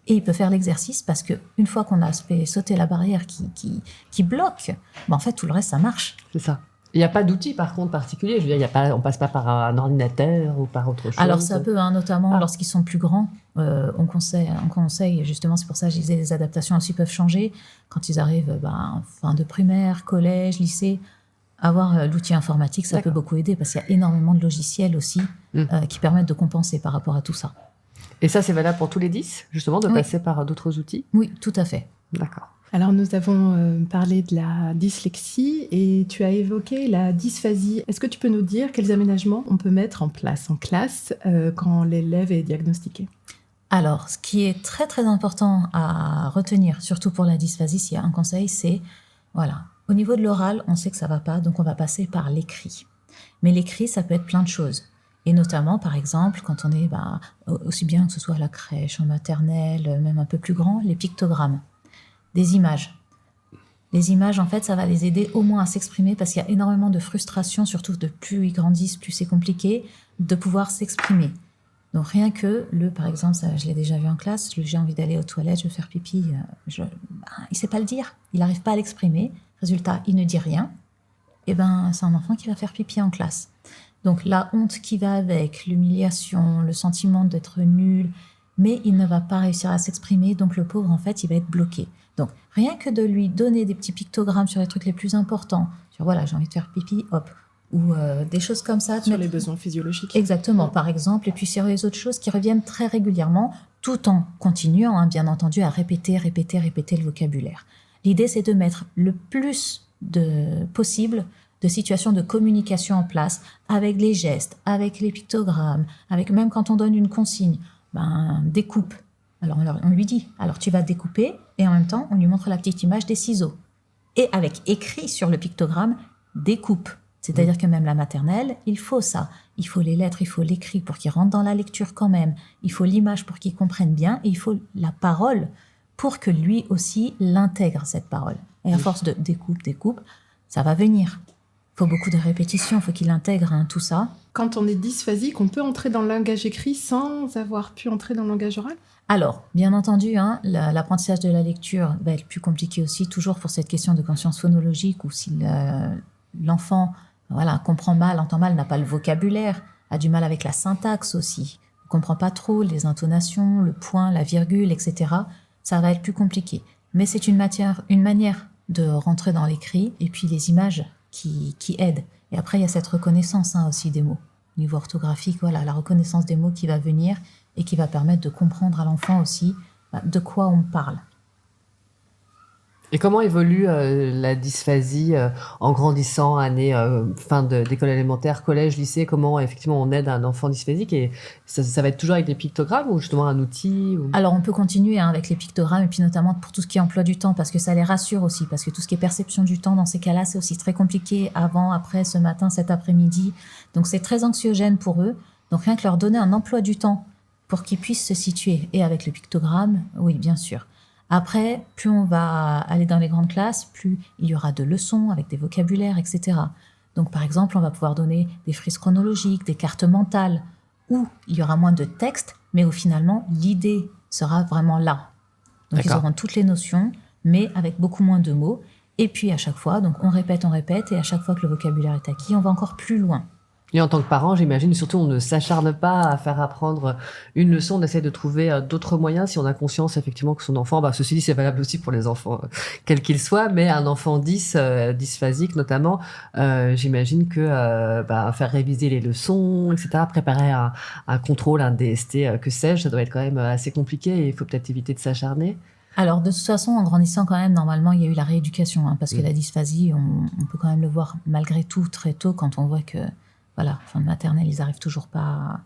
et il peut faire l'exercice parce qu'une fois qu'on a fait sauter la barrière qui bloque, en fait, tout le reste, ça marche. C'est ça. Il n'y a pas d'outil, par contre, particulier. Je veux dire, on passe pas par un ordinateur ou par autre chose. Alors, ça peut, notamment lorsqu'ils sont plus grands. On conseille, justement, c'est pour ça que je disais, les adaptations aussi peuvent changer. Quand ils arrivent fin de primaire, collège, lycée, avoir l'outil informatique, ça peut beaucoup aider parce qu'il y a énormément de logiciels aussi qui permettent de compenser par rapport à tout ça. Et ça, c'est valable pour tous les 10, justement, de passer par d'autres outils? Oui, tout à fait. D'accord. Alors, nous avons parlé de la dyslexie et tu as évoqué la dysphasie. Est-ce que tu peux nous dire quels aménagements on peut mettre en place en classe quand l'élève est diagnostiqué? Alors, ce qui est très, très important à retenir, surtout pour la dysphasie, s'il y a un conseil, c'est, voilà, au niveau de l'oral, on sait que ça ne va pas, donc on va passer par l'écrit. Mais l'écrit, ça peut être plein de choses. Et notamment, par exemple, quand on est, aussi bien que ce soit à la crèche, en maternelle, même un peu plus grand, les pictogrammes. Des images. Les images, en fait, ça va les aider au moins à s'exprimer parce qu'il y a énormément de frustration, surtout de plus ils grandissent, plus c'est compliqué de pouvoir s'exprimer. Donc rien que par exemple, ça, je l'ai déjà vu en classe, j'ai envie d'aller aux toilettes, je veux faire pipi, il ne sait pas le dire, il n'arrive pas à l'exprimer. Résultat, il ne dit rien. Et c'est un enfant qui va faire pipi en classe. Donc la honte qui va avec, l'humiliation, le sentiment d'être nul, mais il ne va pas réussir à s'exprimer, donc le pauvre, en fait, il va être bloqué. Donc, rien que de lui donner des petits pictogrammes sur les trucs les plus importants, sur voilà, j'ai envie de faire pipi, hop, ou des choses comme ça. Sur les besoins physiologiques. Exactement, par exemple, et puis sur les autres choses qui reviennent très régulièrement, tout en continuant, bien entendu, à répéter le vocabulaire. L'idée, c'est de mettre le plus possible de situations de communication en place, avec les gestes, avec les pictogrammes, avec même quand on donne une consigne, découpe. Alors on lui dit, alors tu vas découper, et en même temps, on lui montre la petite image des ciseaux. Et avec écrit sur le pictogramme, découpe. C'est-à-dire que même la maternelle, il faut ça. Il faut les lettres, il faut l'écrit pour qu'ils rentrent dans la lecture quand même. Il faut l'image pour qu'ils comprennent bien. Et il faut la parole pour que lui aussi l'intègre, cette parole. Et à force de découpe, ça va venir. Il faut beaucoup de répétitions, il faut qu'il intègre tout ça. Quand on est dysphasique, on peut entrer dans le langage écrit sans avoir pu entrer dans le langage oral? Alors, bien entendu, l'apprentissage de la lecture va être plus compliqué aussi, toujours pour cette question de conscience phonologique, ou si l'enfant comprend mal, entend mal, n'a pas le vocabulaire, a du mal avec la syntaxe aussi, ne comprend pas trop les intonations, le point, la virgule, etc. Ça va être plus compliqué. Mais c'est une manière de rentrer dans l'écrit, et puis les images qui aident. Et après, il y a cette reconnaissance aussi des mots. Au niveau orthographique, la reconnaissance des mots qui va venir et qui va permettre de comprendre à l'enfant aussi de quoi on parle. Et comment évolue la dysphasie en grandissant, fin d'école élémentaire, collège, lycée? Comment effectivement on aide un enfant dysphasique? Et ça va être toujours avec des pictogrammes ou justement un outil Alors on peut continuer avec les pictogrammes, et puis notamment pour tout ce qui est emploi du temps, parce que ça les rassure aussi, parce que tout ce qui est perception du temps dans ces cas-là, c'est aussi très compliqué, avant, après, ce matin, cet après-midi. Donc c'est très anxiogène pour eux. Donc rien que leur donner un emploi du temps pour qu'ils puissent se situer. Et avec le pictogramme, oui, bien sûr. Après, plus on va aller dans les grandes classes, plus il y aura de leçons avec des vocabulaires, etc. Donc, par exemple, on va pouvoir donner des frises chronologiques, des cartes mentales, où il y aura moins de texte, mais où finalement, l'idée sera vraiment là. Donc, ils auront toutes les notions, mais avec beaucoup moins de mots. Et puis, à chaque fois, donc on répète, et à chaque fois que le vocabulaire est acquis, on va encore plus loin. Et en tant que parent, j'imagine, surtout, on ne s'acharne pas à faire apprendre une leçon, on essaie de trouver d'autres moyens si on a conscience effectivement que son enfant, ceci dit, c'est valable aussi pour les enfants, quels qu'ils soient, mais un enfant dysphasique notamment, j'imagine que faire réviser les leçons, etc., préparer un contrôle, un DST, que sais-je, ça doit être quand même assez compliqué et il faut peut-être éviter de s'acharner. Alors, de toute façon, en grandissant quand même, normalement, il y a eu la rééducation, parce que la dysphasie, on peut quand même le voir malgré tout très tôt quand on voit que fin de maternelle, ils n'arrivent toujours pas.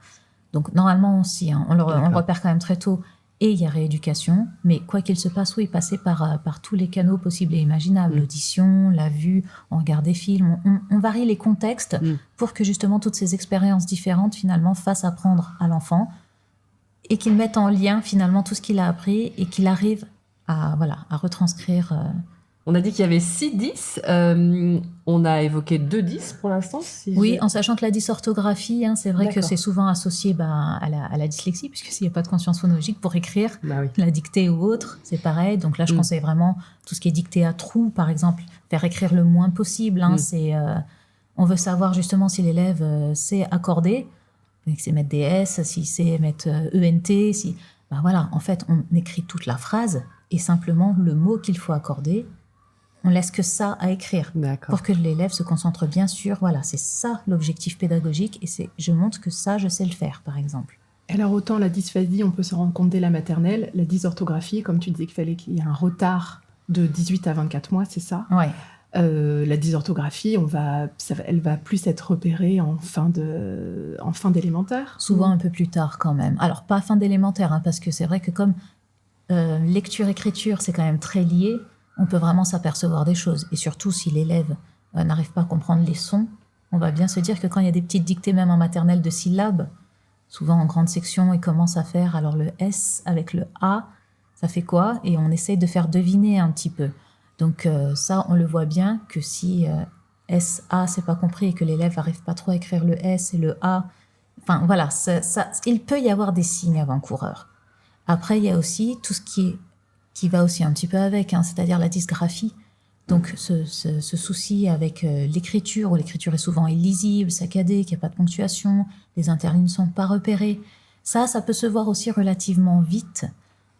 Donc, normalement aussi, on le repère quand même très tôt. Et il y a rééducation. Mais quoi qu'il se passe, oui, passer par tous les canaux possibles et imaginables. L'audition, la vue, on regarde des films. On varie les contextes pour que justement toutes ces expériences différentes, finalement, fassent apprendre à l'enfant et qu'il mette en lien, finalement, tout ce qu'il a appris et qu'il arrive à retranscrire. On a dit qu'il y avait 6 10. On a évoqué 2 10 pour l'instant. Oui, en sachant que la dysorthographie, c'est vrai que c'est souvent associé à la dyslexie, puisque s'il n'y a pas de conscience phonologique pour écrire, la dictée ou autre, c'est pareil. Donc là, je conseille vraiment tout ce qui est dictée à trous, par exemple, faire écrire le moins possible. On veut savoir justement si l'élève sait accorder, s'il sait mettre des S, s'il sait mettre ENT. En fait, on écrit toute la phrase et simplement le mot qu'il faut accorder. On laisse que ça à écrire pour que l'élève se concentre bien sur, c'est ça l'objectif pédagogique et je montre que ça, je sais le faire, par exemple. Alors, autant la dysphasie, on peut se rendre compte dès la maternelle, la dysorthographie, comme tu disais qu'il fallait qu'il y ait un retard de 18 à 24 mois, c'est ça? Oui. La dysorthographie, elle va plus être repérée en fin d'élémentaire. Souvent un peu plus tard quand même. Alors, pas fin d'élémentaire, parce que c'est vrai que comme lecture-écriture, c'est quand même très lié, on peut vraiment s'apercevoir des choses. Et surtout, si l'élève n'arrive pas à comprendre les sons, on va bien se dire que quand il y a des petites dictées, même en maternelle, de syllabes, souvent en grande section, il commence à faire alors le S avec le A, ça fait quoi? Et on essaye de faire deviner un petit peu. Donc ça, on le voit bien que si S-A, c'est pas compris et que l'élève n'arrive pas trop à écrire le S et le A, il peut y avoir des signes avant-coureurs. Après, il y a aussi tout ce qui va aussi un petit peu avec, c'est-à-dire la dysgraphie. Donc, ce souci avec l'écriture, où l'écriture est souvent illisible, saccadée, qu'il n'y a pas de ponctuation, les interlignes ne sont pas repérées. Ça peut se voir aussi relativement vite,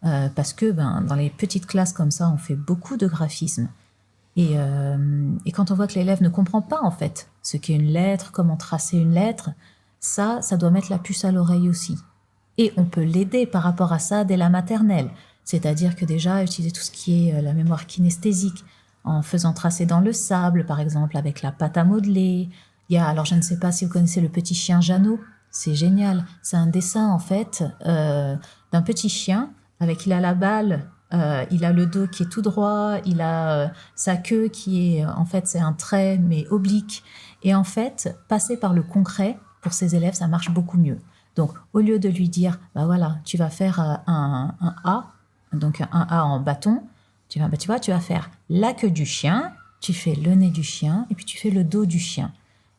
parce que dans les petites classes comme ça, on fait beaucoup de graphismes. Et quand on voit que l'élève ne comprend pas, en fait, ce qu'est une lettre, comment tracer une lettre, ça doit mettre la puce à l'oreille aussi. Et on peut l'aider par rapport à ça dès la maternelle. C'est-à-dire que déjà, utiliser tout ce qui est la mémoire kinesthésique, en faisant tracer dans le sable, par exemple, avec la pâte à modeler. Alors je ne sais pas si vous connaissez le petit chien Jeannot, c'est génial. C'est un dessin, en fait, d'un petit chien, il a la balle il a le dos qui est tout droit, il a sa queue qui est, en fait, c'est un trait, mais oblique. Et en fait, passer par le concret, pour ces élèves, ça marche beaucoup mieux. Donc, au lieu de lui dire, bah voilà, tu vas faire un A, donc un A en bâton, tu vas faire la queue du chien, tu fais le nez du chien, et puis tu fais le dos du chien.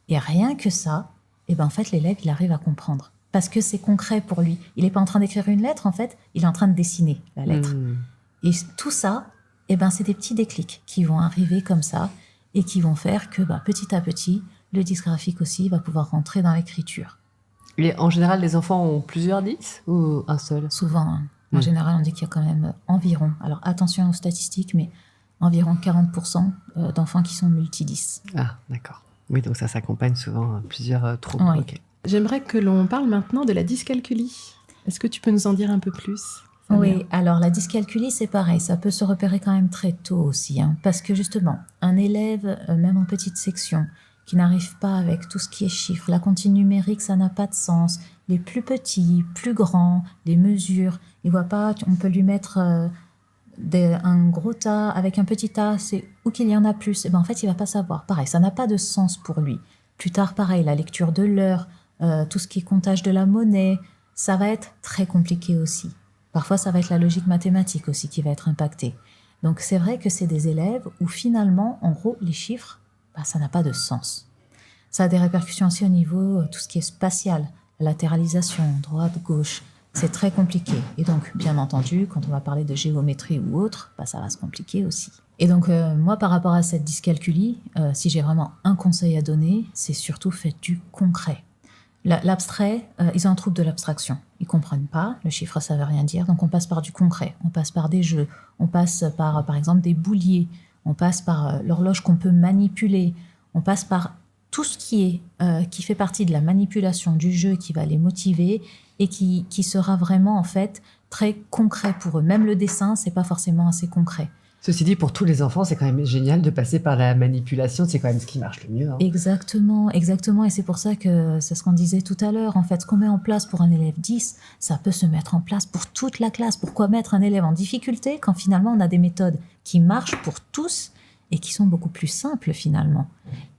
Et rien que ça, en fait, l'élève, il arrive à comprendre. Parce que c'est concret pour lui. Il n'est pas en train d'écrire une lettre, en fait, il est en train de dessiner la lettre. Et tout ça, c'est des petits déclics qui vont arriver comme ça et qui vont faire que petit à petit, le dysgraphique aussi va pouvoir rentrer dans l'écriture. Et en général, les enfants ont plusieurs 10 ou un seul? Souvent, hein. En général, on dit qu'il y a quand même environ, alors attention aux statistiques, mais environ 40% d'enfants qui sont multi-10. Ah, d'accord. Oui, donc ça s'accompagne souvent à plusieurs troubles. Oui. Okay. J'aimerais que l'on parle maintenant de la dyscalculie. Est-ce que tu peux nous en dire un peu plus, Samia? Oui, alors la dyscalculie, c'est pareil, ça peut se repérer quand même très tôt aussi, hein, parce que justement, un élève, même en petite section, qui n'arrive pas avec tout ce qui est chiffres, la comptine numérique, ça n'a pas de sens, les plus petits, plus grands, les mesures, il voit pas, on peut lui mettre un gros tas avec un petit tas, c'est où qu'il y en a plus, en fait, il va pas savoir. Pareil, ça n'a pas de sens pour lui. Plus tard, pareil, la lecture de l'heure, tout ce qui est comptage de la monnaie, ça va être très compliqué aussi. Parfois, ça va être la logique mathématique aussi qui va être impactée. Donc, c'est vrai que c'est des élèves où finalement, en gros, les chiffres, ça n'a pas de sens. Ça a des répercussions aussi au niveau tout ce qui est spatial, la latéralisation, droite, gauche. C'est très compliqué. Et donc, bien entendu, quand on va parler de géométrie ou autre, ça va se compliquer aussi. Et donc, moi, par rapport à cette dyscalculie, si j'ai vraiment un conseil à donner, c'est surtout faites du concret. L'abstrait, ils ont un trouble de l'abstraction. Ils comprennent pas, le chiffre, ça veut rien dire. Donc, on passe par du concret, on passe par des jeux, on passe par exemple, des bouliers, on passe par l'horloge qu'on peut manipuler, on passe par tout ce qui fait partie de la manipulation du jeu qui va les motiver et qui sera vraiment, en fait, très concret pour eux. Même le dessin, c'est pas forcément assez concret. Ceci dit, pour tous les enfants, c'est quand même génial de passer par la manipulation. C'est quand même ce qui marche le mieux. Hein. Exactement. Et c'est pour ça que c'est ce qu'on disait tout à l'heure. En fait, ce qu'on met en place pour un élève 10, ça peut se mettre en place pour toute la classe. Pourquoi mettre un élève en difficulté quand finalement on a des méthodes qui marchent pour tous et qui sont beaucoup plus simples finalement.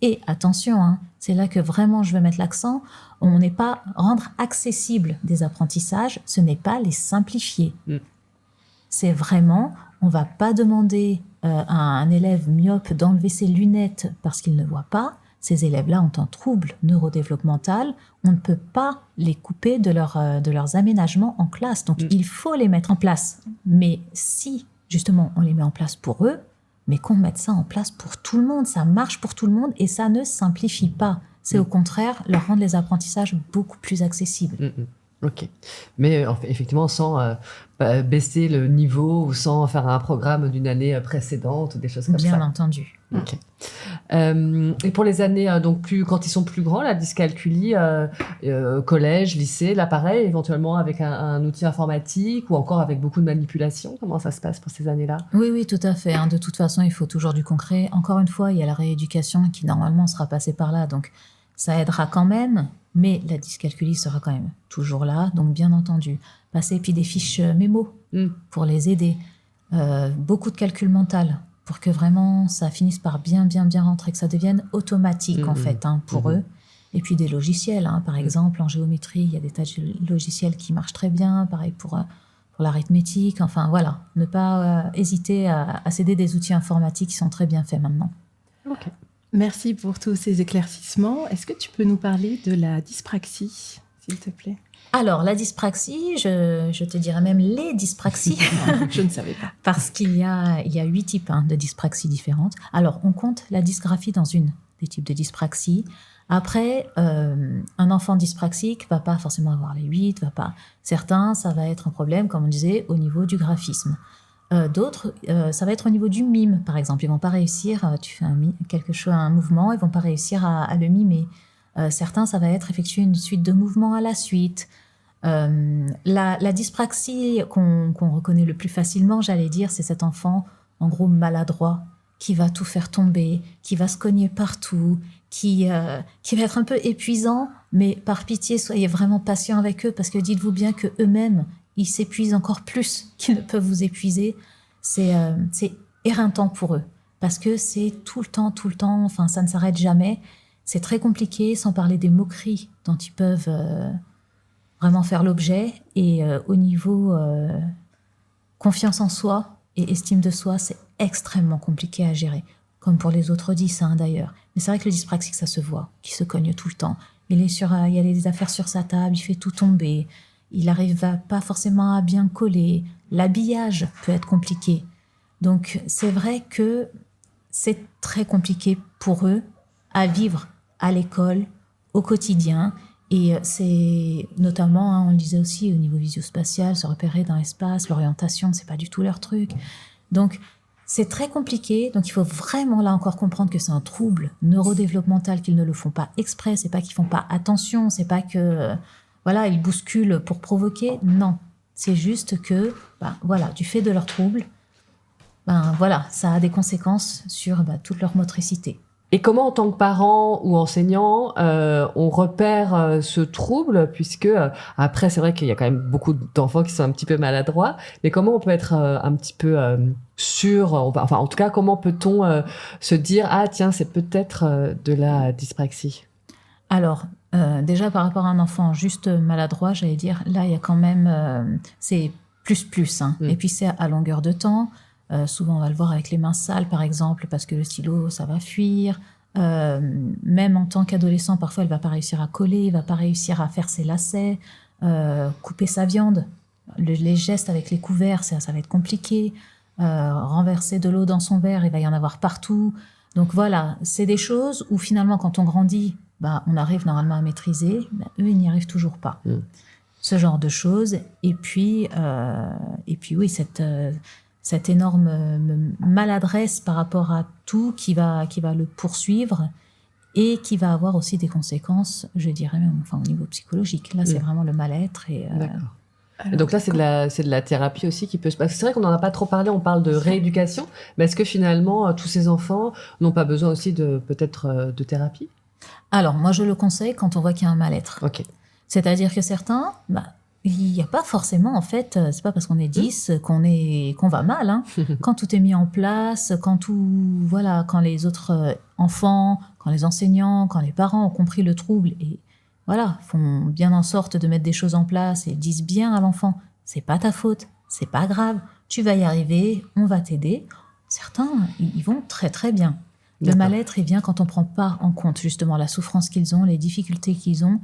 Et attention, hein, c'est là que vraiment je veux mettre l'accent. On n'est pas rendre accessible des apprentissages, ce n'est pas les simplifier. C'est vraiment... On ne va pas demander à un élève myope d'enlever ses lunettes parce qu'il ne voit pas. Ces élèves-là ont un trouble neurodéveloppemental. On ne peut pas les couper de leurs aménagements en classe. Donc, il faut les mettre en place. Mais si, justement, on les met en place pour eux, mais qu'on mette ça en place pour tout le monde, ça marche pour tout le monde et ça ne simplifie pas. C'est au contraire leur rendre les apprentissages beaucoup plus accessibles. Ok. Mais effectivement, sans baisser le niveau ou sans faire un programme d'une année précédente ou des choses comme ça. Bien entendu. Ok. Et pour les années quand ils sont plus grands, la dyscalculie, collège, lycée, là pareil, éventuellement avec un outil informatique ou encore avec beaucoup de manipulation. Comment ça se passe pour ces années-là? Oui, tout à fait. Hein. De toute façon, il faut toujours du concret. Encore une fois, il y a la rééducation qui normalement sera passée par là, donc ça aidera quand même. Mais la dyscalculie sera quand même toujours là. Donc, bien entendu, passer puis des fiches mémo pour les aider. Beaucoup de calcul mental pour que vraiment ça finisse par bien rentrer, que ça devienne automatique en fait pour eux. Et puis des logiciels. Hein. Par exemple, en géométrie, il y a des tas de logiciels qui marchent très bien. Pareil pour l'arithmétique. Enfin, voilà. Ne pas hésiter à s'aider des outils informatiques qui sont très bien faits maintenant. Ok. Merci pour tous ces éclaircissements. Est-ce que tu peux nous parler de la dyspraxie, s'il te plaît? Alors, la dyspraxie, je te dirais même les dyspraxies. Je ne savais pas. Parce qu'il y a 8 types de dyspraxies différentes. Alors, on compte la dysgraphie dans une des types de dyspraxie. Après, un enfant dyspraxique va pas forcément avoir les 8, certains, ça va être un problème, comme on disait, au niveau du graphisme. D'autres, ça va être au niveau du mime, par exemple. Ils vont pas réussir, tu fais un mouvement, ils vont pas réussir à le mimer. Certains, ça va être effectuer une suite de mouvements à la suite. La dyspraxie qu'on reconnaît le plus facilement, j'allais dire, c'est cet enfant, en gros, maladroit, qui va tout faire tomber, qui va se cogner partout, qui va être un peu épuisant, mais par pitié, soyez vraiment patient avec eux, parce que dites-vous bien qu'eux-mêmes, ils s'épuisent encore plus qu'ils ne peuvent vous épuiser. c'est éreintant pour eux. Parce que c'est tout le temps, enfin, ça ne s'arrête jamais. C'est très compliqué, sans parler des moqueries dont ils peuvent vraiment faire l'objet. Et au niveau confiance en soi et estime de soi, c'est extrêmement compliqué à gérer. Comme pour les autres 10, d'ailleurs. Mais c'est vrai que le dyspraxique, ça se voit, qu'il se cogne tout le temps. Il y a des affaires sur sa table, il fait tout tomber. Il n'arrive pas forcément à bien coller. L'habillage peut être compliqué. Donc, c'est vrai que c'est très compliqué pour eux à vivre à l'école, au quotidien. Et c'est notamment, on le disait aussi, au niveau visio-spatial, se repérer dans l'espace, l'orientation, c'est pas du tout leur truc. Donc, c'est très compliqué. Donc, il faut vraiment, là encore, comprendre que c'est un trouble neurodéveloppemental, qu'ils ne le font pas exprès. C'est pas qu'ils font pas attention. C'est pas que, voilà, ils bousculent pour provoquer. Non. C'est juste que, du fait de leur trouble, ça a des conséquences sur toute leur motricité. Et comment, en tant que parent ou enseignant, on repère ce trouble, puisque après, c'est vrai qu'il y a quand même beaucoup d'enfants qui sont un petit peu maladroits, mais comment on peut être un petit peu sûr, enfin, en tout cas, comment peut-on se dire, ah tiens, c'est peut-être de la dyspraxie? Alors, déjà, par rapport à un enfant juste maladroit, j'allais dire, là, il y a quand même, c'est plus, Et puis, c'est à longueur de temps. Souvent, on va le voir avec les mains sales, par exemple, parce que le stylo, ça va fuir. Même en tant qu'adolescent, parfois, elle va pas réussir à coller, il va pas réussir à faire ses lacets, couper sa viande. Les gestes avec les couverts, ça va être compliqué. Renverser de l'eau dans son verre, il va y en avoir partout. Donc voilà, c'est des choses où finalement, quand on grandit, on arrive normalement à maîtriser. Eux, ils n'y arrivent toujours pas. Ce genre de choses. Et puis oui, cette énorme maladresse par rapport à tout qui va le poursuivre et qui va avoir aussi des conséquences, je dirais même au niveau psychologique. Là, c'est vraiment le mal-être. D'accord. Alors, donc là, c'est de la thérapie aussi qui peut se passer. C'est vrai qu'on n'en a pas trop parlé, on parle de rééducation, mais est-ce que finalement, tous ces enfants n'ont pas besoin aussi peut-être de thérapie? Alors, moi, je le conseille quand on voit qu'il y a un mal-être. Ok. C'est-à-dire que certains... il n'y a pas forcément, en fait, c'est pas parce qu'on est 10 qu'on va mal. Quand tout est mis en place, quand les autres enfants, quand les enseignants, quand les parents ont compris le trouble et font bien en sorte de mettre des choses en place et disent bien à l'enfant, c'est pas ta faute, c'est pas grave, tu vas y arriver, on va t'aider. Certains, ils vont très très bien. Le mal-être, il vient quand on prend pas en compte justement la souffrance qu'ils ont, les difficultés qu'ils ont,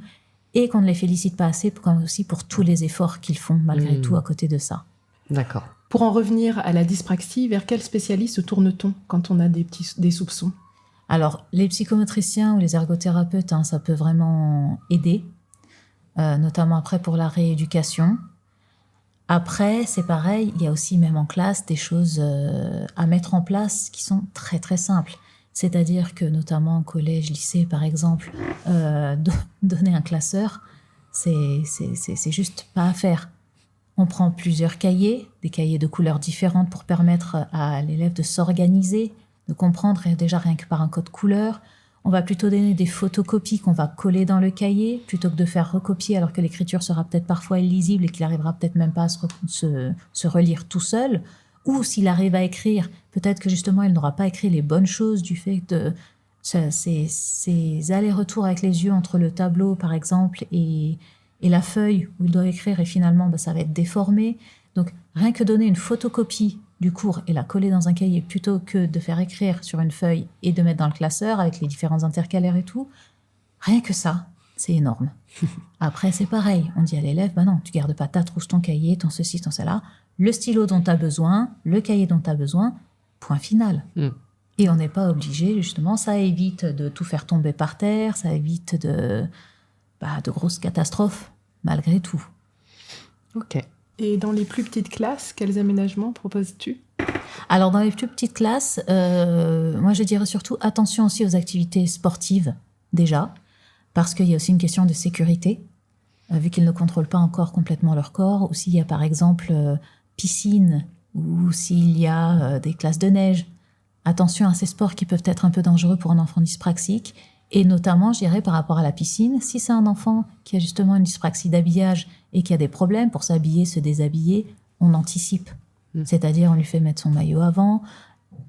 et qu'on ne les félicite pas assez, comme aussi pour tous les efforts qu'ils font malgré tout à côté de ça. D'accord. Pour en revenir à la dyspraxie, vers quel spécialiste se tourne-t-on quand on a des soupçons? Alors, les psychomotriciens ou les ergothérapeutes, ça peut vraiment aider, notamment après pour la rééducation. Après, c'est pareil, il y a aussi même en classe des choses à mettre en place qui sont très très simples. C'est-à-dire que notamment au collège, lycée par exemple, donner un classeur, c'est juste pas à faire. On prend plusieurs cahiers, des cahiers de couleurs différentes pour permettre à l'élève de s'organiser, de comprendre déjà rien que par un code couleur. On va plutôt donner des photocopies qu'on va coller dans le cahier plutôt que de faire recopier alors que l'écriture sera peut-être parfois illisible et qu'il n'arrivera peut-être même pas à se relire tout seul. Ou s'il arrive à écrire, peut-être que justement il n'aura pas écrit les bonnes choses du fait de ces allers-retours avec les yeux entre le tableau par exemple et la feuille où il doit écrire et finalement ça va être déformé. Donc rien que donner une photocopie du cours et la coller dans un cahier plutôt que de faire écrire sur une feuille et de mettre dans le classeur avec les différents intercalaires et tout, rien que ça, c'est énorme. Après, c'est pareil, on dit à l'élève, non, tu gardes pas ta trousse, ton cahier, ton ceci, ton cela, le stylo dont tu as besoin, le cahier dont tu as besoin, point final. Et on n'est pas obligé, justement, ça évite de tout faire tomber par terre, ça évite de grosses catastrophes, malgré tout. Ok. Et dans les plus petites classes, quels aménagements proposes-tu? Alors, dans les plus petites classes, moi, je dirais surtout attention aussi aux activités sportives, déjà, parce qu'il y a aussi une question de sécurité, vu qu'ils ne contrôlent pas encore complètement leur corps, ou s'il y a, par exemple, piscine, ou s'il y a des classes de neige. Attention à ces sports qui peuvent être un peu dangereux pour un enfant dyspraxique, et notamment, je dirais, par rapport à la piscine, si c'est un enfant qui a justement une dyspraxie d'habillage et qui a des problèmes pour s'habiller, se déshabiller, on anticipe. C'est-à-dire, on lui fait mettre son maillot avant.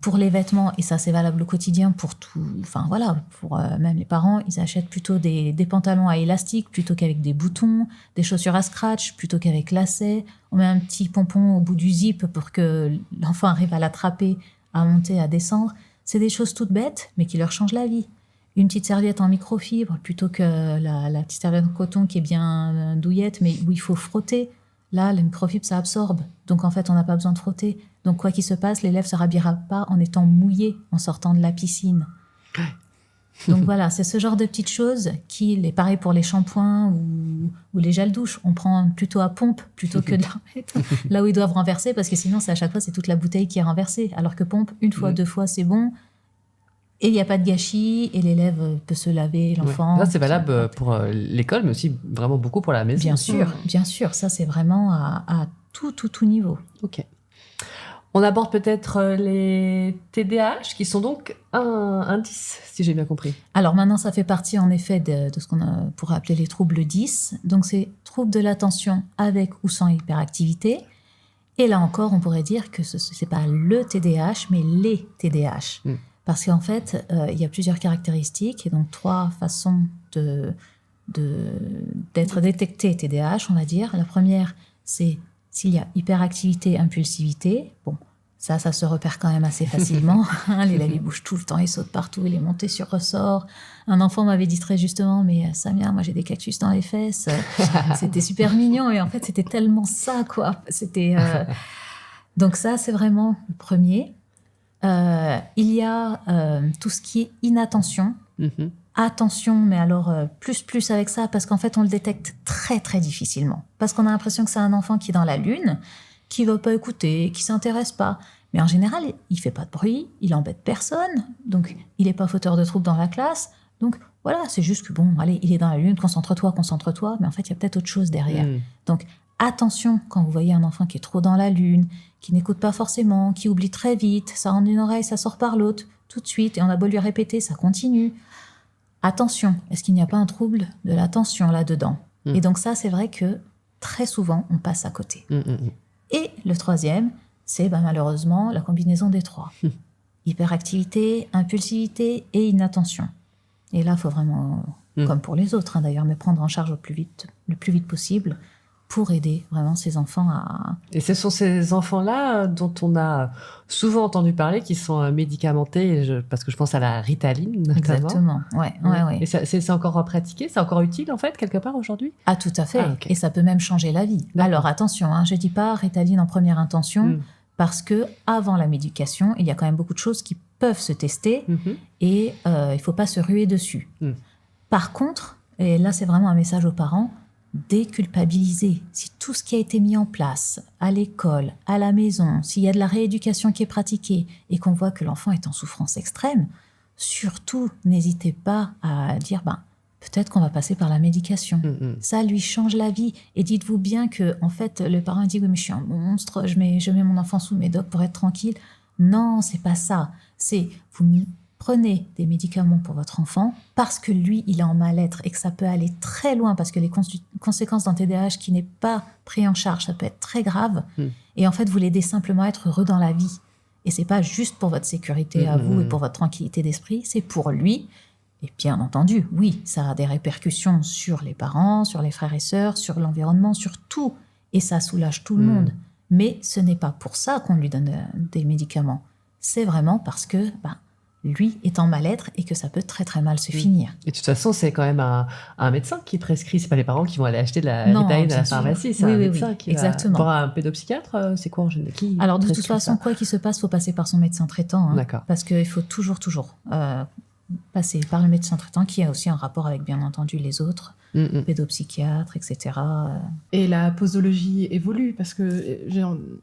Pour les vêtements, et ça c'est valable au quotidien pour tout, enfin voilà, pour même les parents, ils achètent plutôt des pantalons à élastique plutôt qu'avec des boutons, des chaussures à scratch plutôt qu'avec lacets. On met un petit pompon au bout du zip pour que l'enfant arrive à l'attraper, à monter, à descendre. C'est des choses toutes bêtes, mais qui leur changent la vie. Une petite serviette en microfibre plutôt que la petite serviette en coton qui est bien douillette, mais où il faut frotter. Là, la microfibre, ça absorbe. Donc, en fait, on n'a pas besoin de frotter. Donc, quoi qu'il se passe, l'élève ne se rhabillera pas en étant mouillé en sortant de la piscine. Donc, voilà, c'est ce genre de petites choses qui est pareil pour les shampoings ou les gels douche. On prend plutôt à pompe plutôt que de la mettre là où ils doivent renverser parce que sinon, à chaque fois, c'est toute la bouteille qui est renversée. Alors que pompe, une fois, deux fois, c'est bon. Et il n'y a pas de gâchis et l'élève peut se laver, l'enfant. Ça, c'est valable pour l'école, mais aussi vraiment beaucoup pour la maison. Bien sûr. Ça, c'est vraiment à tout niveau. Ok. On aborde peut-être les TDAH, qui sont donc un 10, si j'ai bien compris. Alors maintenant, ça fait partie en effet de ce qu'on pourrait appeler les troubles 10. Donc c'est troubles de l'attention avec ou sans hyperactivité. Et là encore, on pourrait dire que ce n'est pas le TDAH, mais les TDAH. Parce qu'en fait, il y a plusieurs caractéristiques et donc 3 façons d'être détecté TDAH, on va dire. La première, c'est s'il y a hyperactivité, impulsivité. Bon, ça se repère quand même assez facilement. L'élève, il bouge tout le temps, il saute partout, il est monté sur ressort. Un enfant m'avait dit très justement, mais Samia, moi j'ai des cactus dans les fesses. C'était super mignon et en fait, c'était tellement ça, quoi. Donc ça, c'est vraiment le premier. Il y a tout ce qui est inattention. Attention, mais alors plus avec ça, parce qu'en fait, on le détecte très, très difficilement. Parce qu'on a l'impression que c'est un enfant qui est dans la lune, qui ne veut pas écouter, qui ne s'intéresse pas. Mais en général, il ne fait pas de bruit, il embête personne, donc il n'est pas fauteur de troubles dans la classe. Donc voilà, c'est juste que bon, allez, il est dans la lune, concentre-toi, mais en fait, il y a peut-être autre chose derrière. Donc attention, quand vous voyez un enfant qui est trop dans la lune, qui n'écoute pas forcément, qui oublie très vite, ça rentre d'une oreille, ça sort par l'autre, tout de suite, et on a beau lui répéter, ça continue. Attention, est-ce qu'il n'y a pas un trouble de l'attention là-dedans ? Et donc ça, c'est vrai que très souvent, on passe à côté. Et le troisième, c'est malheureusement la combinaison des 3. Hyperactivité, impulsivité et inattention. Et là, il faut vraiment, comme pour les autres d'ailleurs, mais prendre en charge le plus vite possible pour aider vraiment ces enfants à... Et ce sont ces enfants-là dont on a souvent entendu parler, qui sont médicamentés, parce que je pense à la Ritaline, notamment. Exactement, ouais. Et c'est encore pratiqué, c'est encore utile, en fait, quelque part, aujourd'hui ? Ah, tout à fait. Okay. Et ça peut même changer la vie. D'accord. Alors, attention, je ne dis pas Ritaline en première intention, parce que avant la médication, il y a quand même beaucoup de choses qui peuvent se tester, et il ne faut pas se ruer dessus. Par contre, et là, c'est vraiment un message aux parents, déculpabiliser. Si tout ce qui a été mis en place à l'école, à la maison, s'il y a de la rééducation qui est pratiquée et qu'on voit que l'enfant est en souffrance extrême, surtout n'hésitez pas à dire peut-être qu'on va passer par la médication. Ça lui change la vie. Et dites-vous bien que en fait le parent dit oui mais je suis un monstre, je mets mon enfant sous médoc pour être tranquille. Non, c'est pas ça. C'est vous prenez des médicaments pour votre enfant parce que lui, il est en mal-être et que ça peut aller très loin parce que les conséquences d'un TDAH qui n'est pas pris en charge, ça peut être très grave. Et en fait, vous l'aidez simplement à être heureux dans la vie. Et c'est pas juste pour votre sécurité à vous et pour votre tranquillité d'esprit, c'est pour lui. Et bien entendu, oui, ça a des répercussions sur les parents, sur les frères et sœurs, sur l'environnement, sur tout. Et ça soulage tout le monde. Mais ce n'est pas pour ça qu'on lui donne des médicaments. C'est vraiment parce que... lui est en mal-être et que ça peut très très mal se finir. Et de toute façon, c'est quand même un médecin qui prescrit, c'est pas les parents qui vont aller acheter de la Ritaline à la pharmacie, c'est un médecin qui exactement. Pour un pédopsychiatre, c'est quoi en général Alors de toute façon, quoi qu'il se passe, il faut passer par son médecin traitant, parce qu'il faut toujours passer par le médecin traitant qui a aussi un rapport avec bien entendu les autres, pédopsychiatres, etc. Et la posologie évolue parce que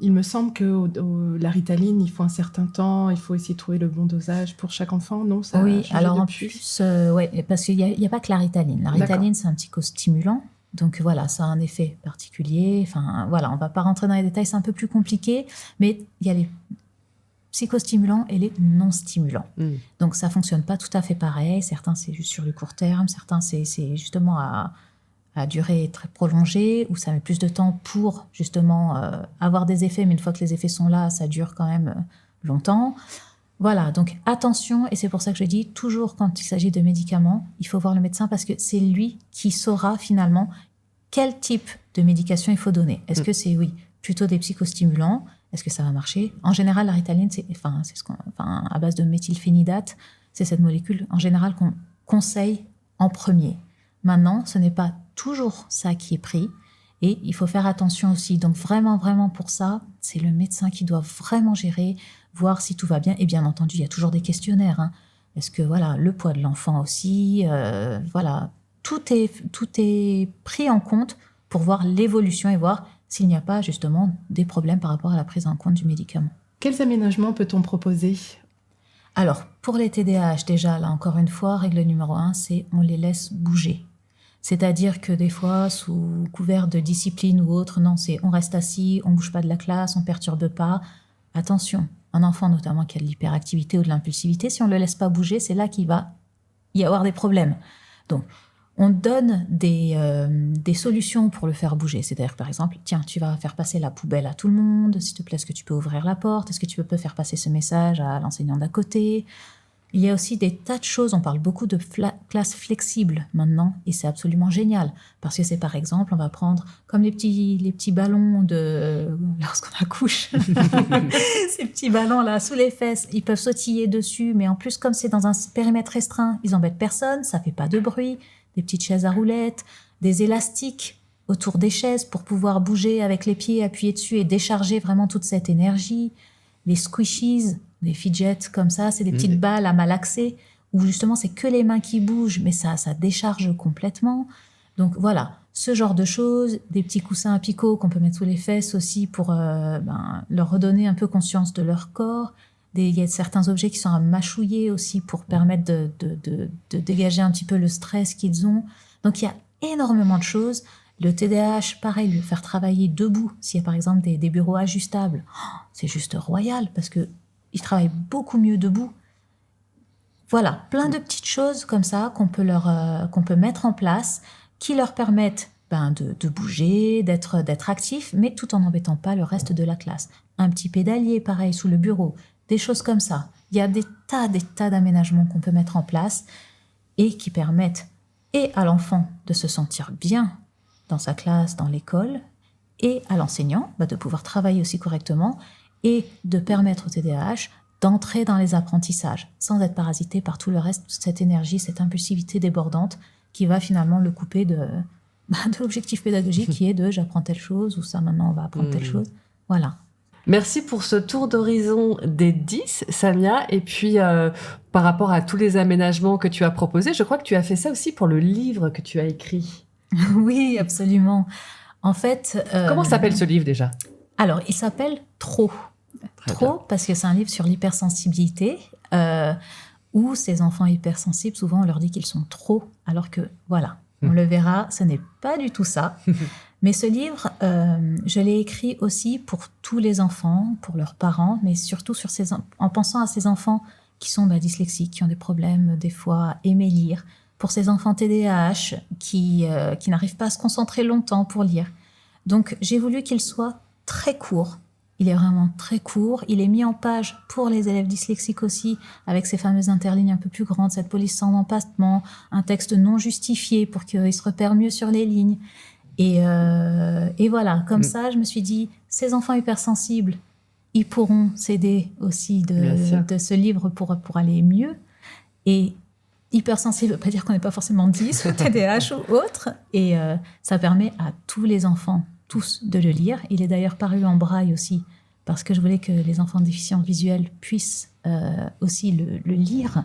il me semble que la Ritaline, il faut un certain temps, il faut essayer de trouver le bon dosage pour chaque enfant, non ? Ça oui, alors en plus, parce qu'il n'y a pas que la Ritaline. La Ritaline, c'est un psychostimulant. Donc voilà, ça a un effet particulier. Enfin voilà, on ne va pas rentrer dans les détails, c'est un peu plus compliqué, mais il y a les psychostimulants et les non-stimulants. Donc ça fonctionne pas tout à fait pareil. Certains c'est juste sur le court terme, certains c'est justement à durée très prolongée, où ça met plus de temps pour justement avoir des effets, mais une fois que les effets sont là, ça dure quand même longtemps. Voilà, donc attention, et c'est pour ça que je dis toujours quand il s'agit de médicaments, il faut voir le médecin parce que c'est lui qui saura finalement quel type de médication il faut donner. Est-ce que c'est, plutôt des psychostimulants? Est-ce que ça va marcher? En général, la Ritaline, c'est à base de méthylphénidate, c'est cette molécule en général qu'on conseille en premier. Maintenant, ce n'est pas toujours ça qui est pris et il faut faire attention aussi. Donc vraiment, vraiment pour ça, c'est le médecin qui doit vraiment gérer, voir si tout va bien. Et bien entendu, il y a toujours des questionnaires. Est-ce que le poids de l'enfant aussi, tout est pris en compte pour voir l'évolution et voir s'il n'y a pas justement des problèmes par rapport à la prise en compte du médicament. Quels aménagements peut-on proposer ? Alors, pour les TDAH, déjà, là, encore une fois, règle numéro 1, c'est on les laisse bouger. C'est-à-dire que des fois, sous couvert de discipline ou autre, non, c'est on reste assis, on bouge pas de la classe, on perturbe pas. Attention, un enfant notamment qui a de l'hyperactivité ou de l'impulsivité, si on le laisse pas bouger, c'est là qu'il va y avoir des problèmes. Donc, on donne des solutions pour le faire bouger. C'est-à-dire, par exemple, tiens, tu vas faire passer la poubelle à tout le monde. S'il te plaît, est-ce que tu peux ouvrir la porte? Est-ce que tu peux faire passer ce message à l'enseignant d'à côté? Il y a aussi des tas de choses. On parle beaucoup de classes flexibles maintenant, et c'est absolument génial. Parce que c'est, par exemple, on va prendre comme les petits ballons lorsqu'on accouche. Ces petits ballons-là, sous les fesses, ils peuvent sautiller dessus. Mais en plus, comme c'est dans un périmètre restreint, ils embêtent personne, ça fait pas de bruit. Des petites chaises à roulettes, des élastiques autour des chaises pour pouvoir bouger avec les pieds appuyés dessus et décharger vraiment toute cette énergie. Les squishies, des fidgets comme ça, c'est des petites balles à malaxer où justement c'est que les mains qui bougent, mais ça décharge complètement. Donc voilà, ce genre de choses, des petits coussins à picot qu'on peut mettre sous les fesses aussi pour leur redonner un peu conscience de leur corps. Il y a certains objets qui sont à mâchouiller aussi pour permettre de dégager un petit peu le stress qu'ils ont. Donc, il y a énormément de choses. Le TDAH, pareil, le faire travailler debout. S'il y a par exemple des bureaux ajustables, c'est juste royal parce qu'ils travaillent beaucoup mieux debout. Voilà, plein de petites choses comme ça qu'on peut mettre en place qui leur permettent de bouger, d'être actifs, mais tout en n'embêtant pas le reste de la classe. Un petit pédalier, pareil, sous le bureau. Des choses comme ça. Il y a des tas d'aménagements qu'on peut mettre en place et qui permettent et à l'enfant de se sentir bien dans sa classe, dans l'école, et à l'enseignant de pouvoir travailler aussi correctement et de permettre au TDAH d'entrer dans les apprentissages sans être parasité par tout le reste, toute cette énergie, cette impulsivité débordante qui va finalement le couper de l'objectif pédagogique qui est de j'apprends telle chose ou ça maintenant on va apprendre telle chose. Voilà. Merci pour ce tour d'horizon des 10, Samia. Et puis, par rapport à tous les aménagements que tu as proposés, je crois que tu as fait ça aussi pour le livre que tu as écrit. Oui, absolument. En fait... Comment s'appelle ce livre déjà? Alors, il s'appelle Trop. Trop, parce que c'est un livre sur l'hypersensibilité, où ces enfants hypersensibles, souvent on leur dit qu'ils sont trop, alors que, voilà, on le verra, ce n'est pas du tout ça. Mais ce livre, je l'ai écrit aussi pour tous les enfants, pour leurs parents, mais surtout en pensant à ces enfants qui sont dyslexiques, qui ont des problèmes des fois à aimer lire, pour ces enfants TDAH qui n'arrivent pas à se concentrer longtemps pour lire. Donc j'ai voulu qu'il soit très court. Il est vraiment très court. Il est mis en page pour les élèves dyslexiques aussi, avec ces fameuses interlignes un peu plus grandes, cette police sans empassement, un texte non justifié pour qu'ils se repèrent mieux sur les lignes. Et voilà, comme ça, je me suis dit, ces enfants hypersensibles, ils pourront s'aider aussi de ce livre pour aller mieux. Et hypersensible ne veut pas dire qu'on n'est pas forcément 10 ou TDAH ou autre. Et ça permet à tous les enfants, tous, de le lire. Il est d'ailleurs paru en braille aussi, parce que je voulais que les enfants déficients visuels puissent aussi le lire.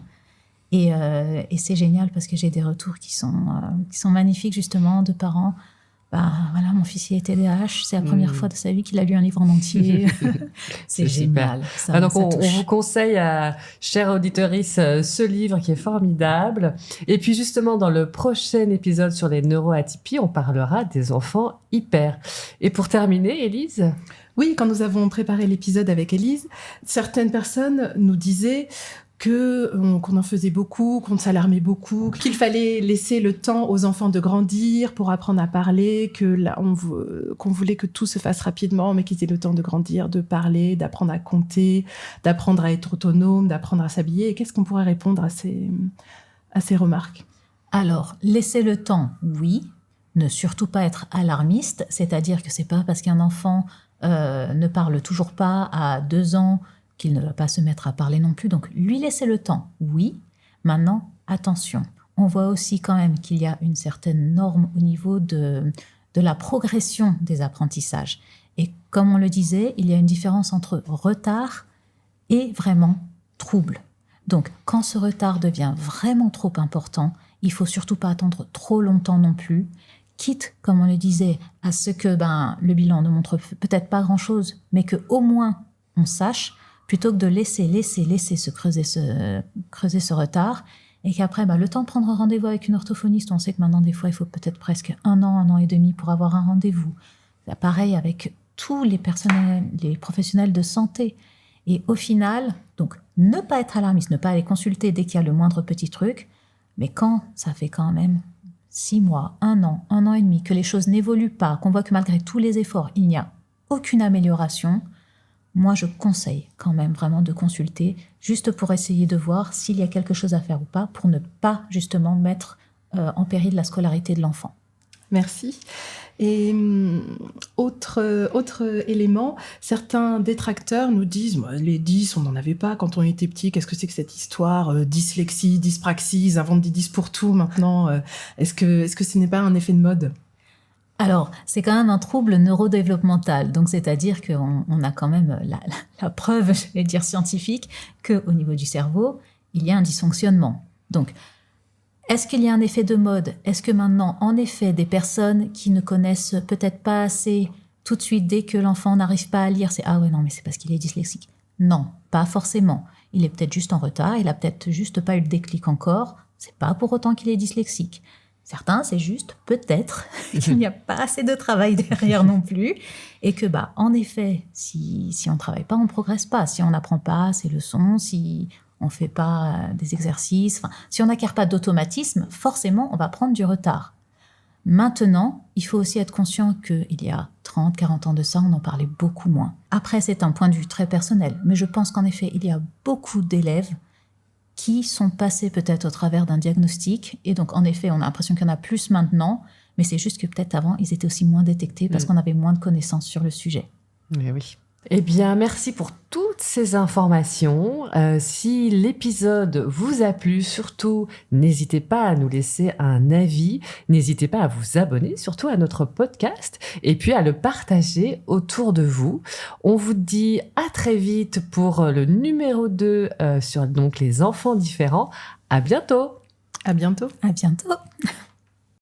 Et c'est génial parce que j'ai des retours qui sont magnifiques, justement, de parents. Voilà, mon fils il est TDAH, c'est la première fois de sa vie qu'il a lu un livre en entier. c'est génial. Donc on vous conseille, chère auditrice, ce livre qui est formidable. Et puis justement, dans le prochain épisode sur les neuroatypies, on parlera des enfants hyper. Et pour terminer, Élise? Oui, quand nous avons préparé l'épisode avec Élise, certaines personnes nous disaient qu'on en faisait beaucoup, qu'on s'alarmait beaucoup, qu'il fallait laisser le temps aux enfants de grandir pour apprendre à parler, qu'on voulait que tout se fasse rapidement, mais qu'ils aient le temps de grandir, de parler, d'apprendre à compter, d'apprendre à être autonome, d'apprendre à s'habiller. Et qu'est-ce qu'on pourrait répondre à ces remarques ? Alors, laisser le temps, oui. Ne surtout pas être alarmiste, c'est-à-dire que c'est pas parce qu'un enfant ne parle toujours pas à 2 ans qu'il ne va pas se mettre à parler non plus. Donc, lui laisser le temps, oui. Maintenant, attention. On voit aussi quand même qu'il y a une certaine norme au niveau de la progression des apprentissages. Et comme on le disait, il y a une différence entre retard et vraiment trouble. Donc, quand ce retard devient vraiment trop important, il faut surtout pas attendre trop longtemps non plus, quitte, comme on le disait, à ce que le bilan ne montre peut-être pas grand-chose, mais qu'au moins on sache, plutôt que de laisser se creuser ce retard, et qu'après, le temps de prendre un rendez-vous avec une orthophoniste, on sait que maintenant, des fois, il faut peut-être presque 1 an et demi pour avoir un rendez-vous. C'est pareil avec tous les professionnels de santé. Et au final, donc, ne pas être alarmiste, ne pas aller consulter dès qu'il y a le moindre petit truc, mais quand ça fait quand même 6 mois, 1 an et demi, que les choses n'évoluent pas, qu'on voit que malgré tous les efforts, il n'y a aucune amélioration, moi, je conseille quand même vraiment de consulter, juste pour essayer de voir s'il y a quelque chose à faire ou pas, pour ne pas justement mettre en péril la scolarité de l'enfant. Merci. Et autre élément, certains détracteurs nous disent les 10, on n'en avait pas quand on était petit, qu'est-ce que c'est que cette histoire dyslexie, dyspraxie, ils inventent des 10 pour tout maintenant. Est-ce que ce n'est pas un effet de mode ? Alors, c'est quand même un trouble neurodéveloppemental, donc c'est-à-dire qu'on a quand même la preuve, je vais dire scientifique, qu'au niveau du cerveau, il y a un dysfonctionnement. Donc, est-ce qu'il y a un effet de mode ? Est-ce que maintenant, en effet, des personnes qui ne connaissent peut-être pas assez, tout de suite, dès que l'enfant n'arrive pas à lire, c'est « Ah ouais, non, mais c'est parce qu'il est dyslexique ». Non, pas forcément. Il est peut-être juste en retard, il a peut-être juste pas eu le déclic encore, c'est pas pour autant qu'il est dyslexique. Certains, c'est juste peut-être qu'il n'y a pas assez de travail derrière non plus, et que, en effet, si on ne travaille pas, on ne progresse pas. Si on n'apprend pas ses leçons, si on ne fait pas des exercices, si on n'acquiert pas d'automatisme, forcément, on va prendre du retard. Maintenant, il faut aussi être conscient qu'il y a 30, 40 ans de ça, on en parlait beaucoup moins. Après, c'est un point de vue très personnel, mais je pense qu'en effet, il y a beaucoup d'élèves qui sont passés peut-être au travers d'un diagnostic. Et donc, en effet, on a l'impression qu'il y en a plus maintenant, mais c'est juste que peut-être avant, ils étaient aussi moins détectés parce qu'on avait moins de connaissances sur le sujet. Mais oui. Eh bien, merci pour toutes ces informations. Si l'épisode vous a plu, surtout, n'hésitez pas à nous laisser un avis. N'hésitez pas à vous abonner, surtout à notre podcast, et puis à le partager autour de vous. On vous dit à très vite pour le numéro 2 sur donc les enfants différents. À bientôt. À bientôt. À bientôt.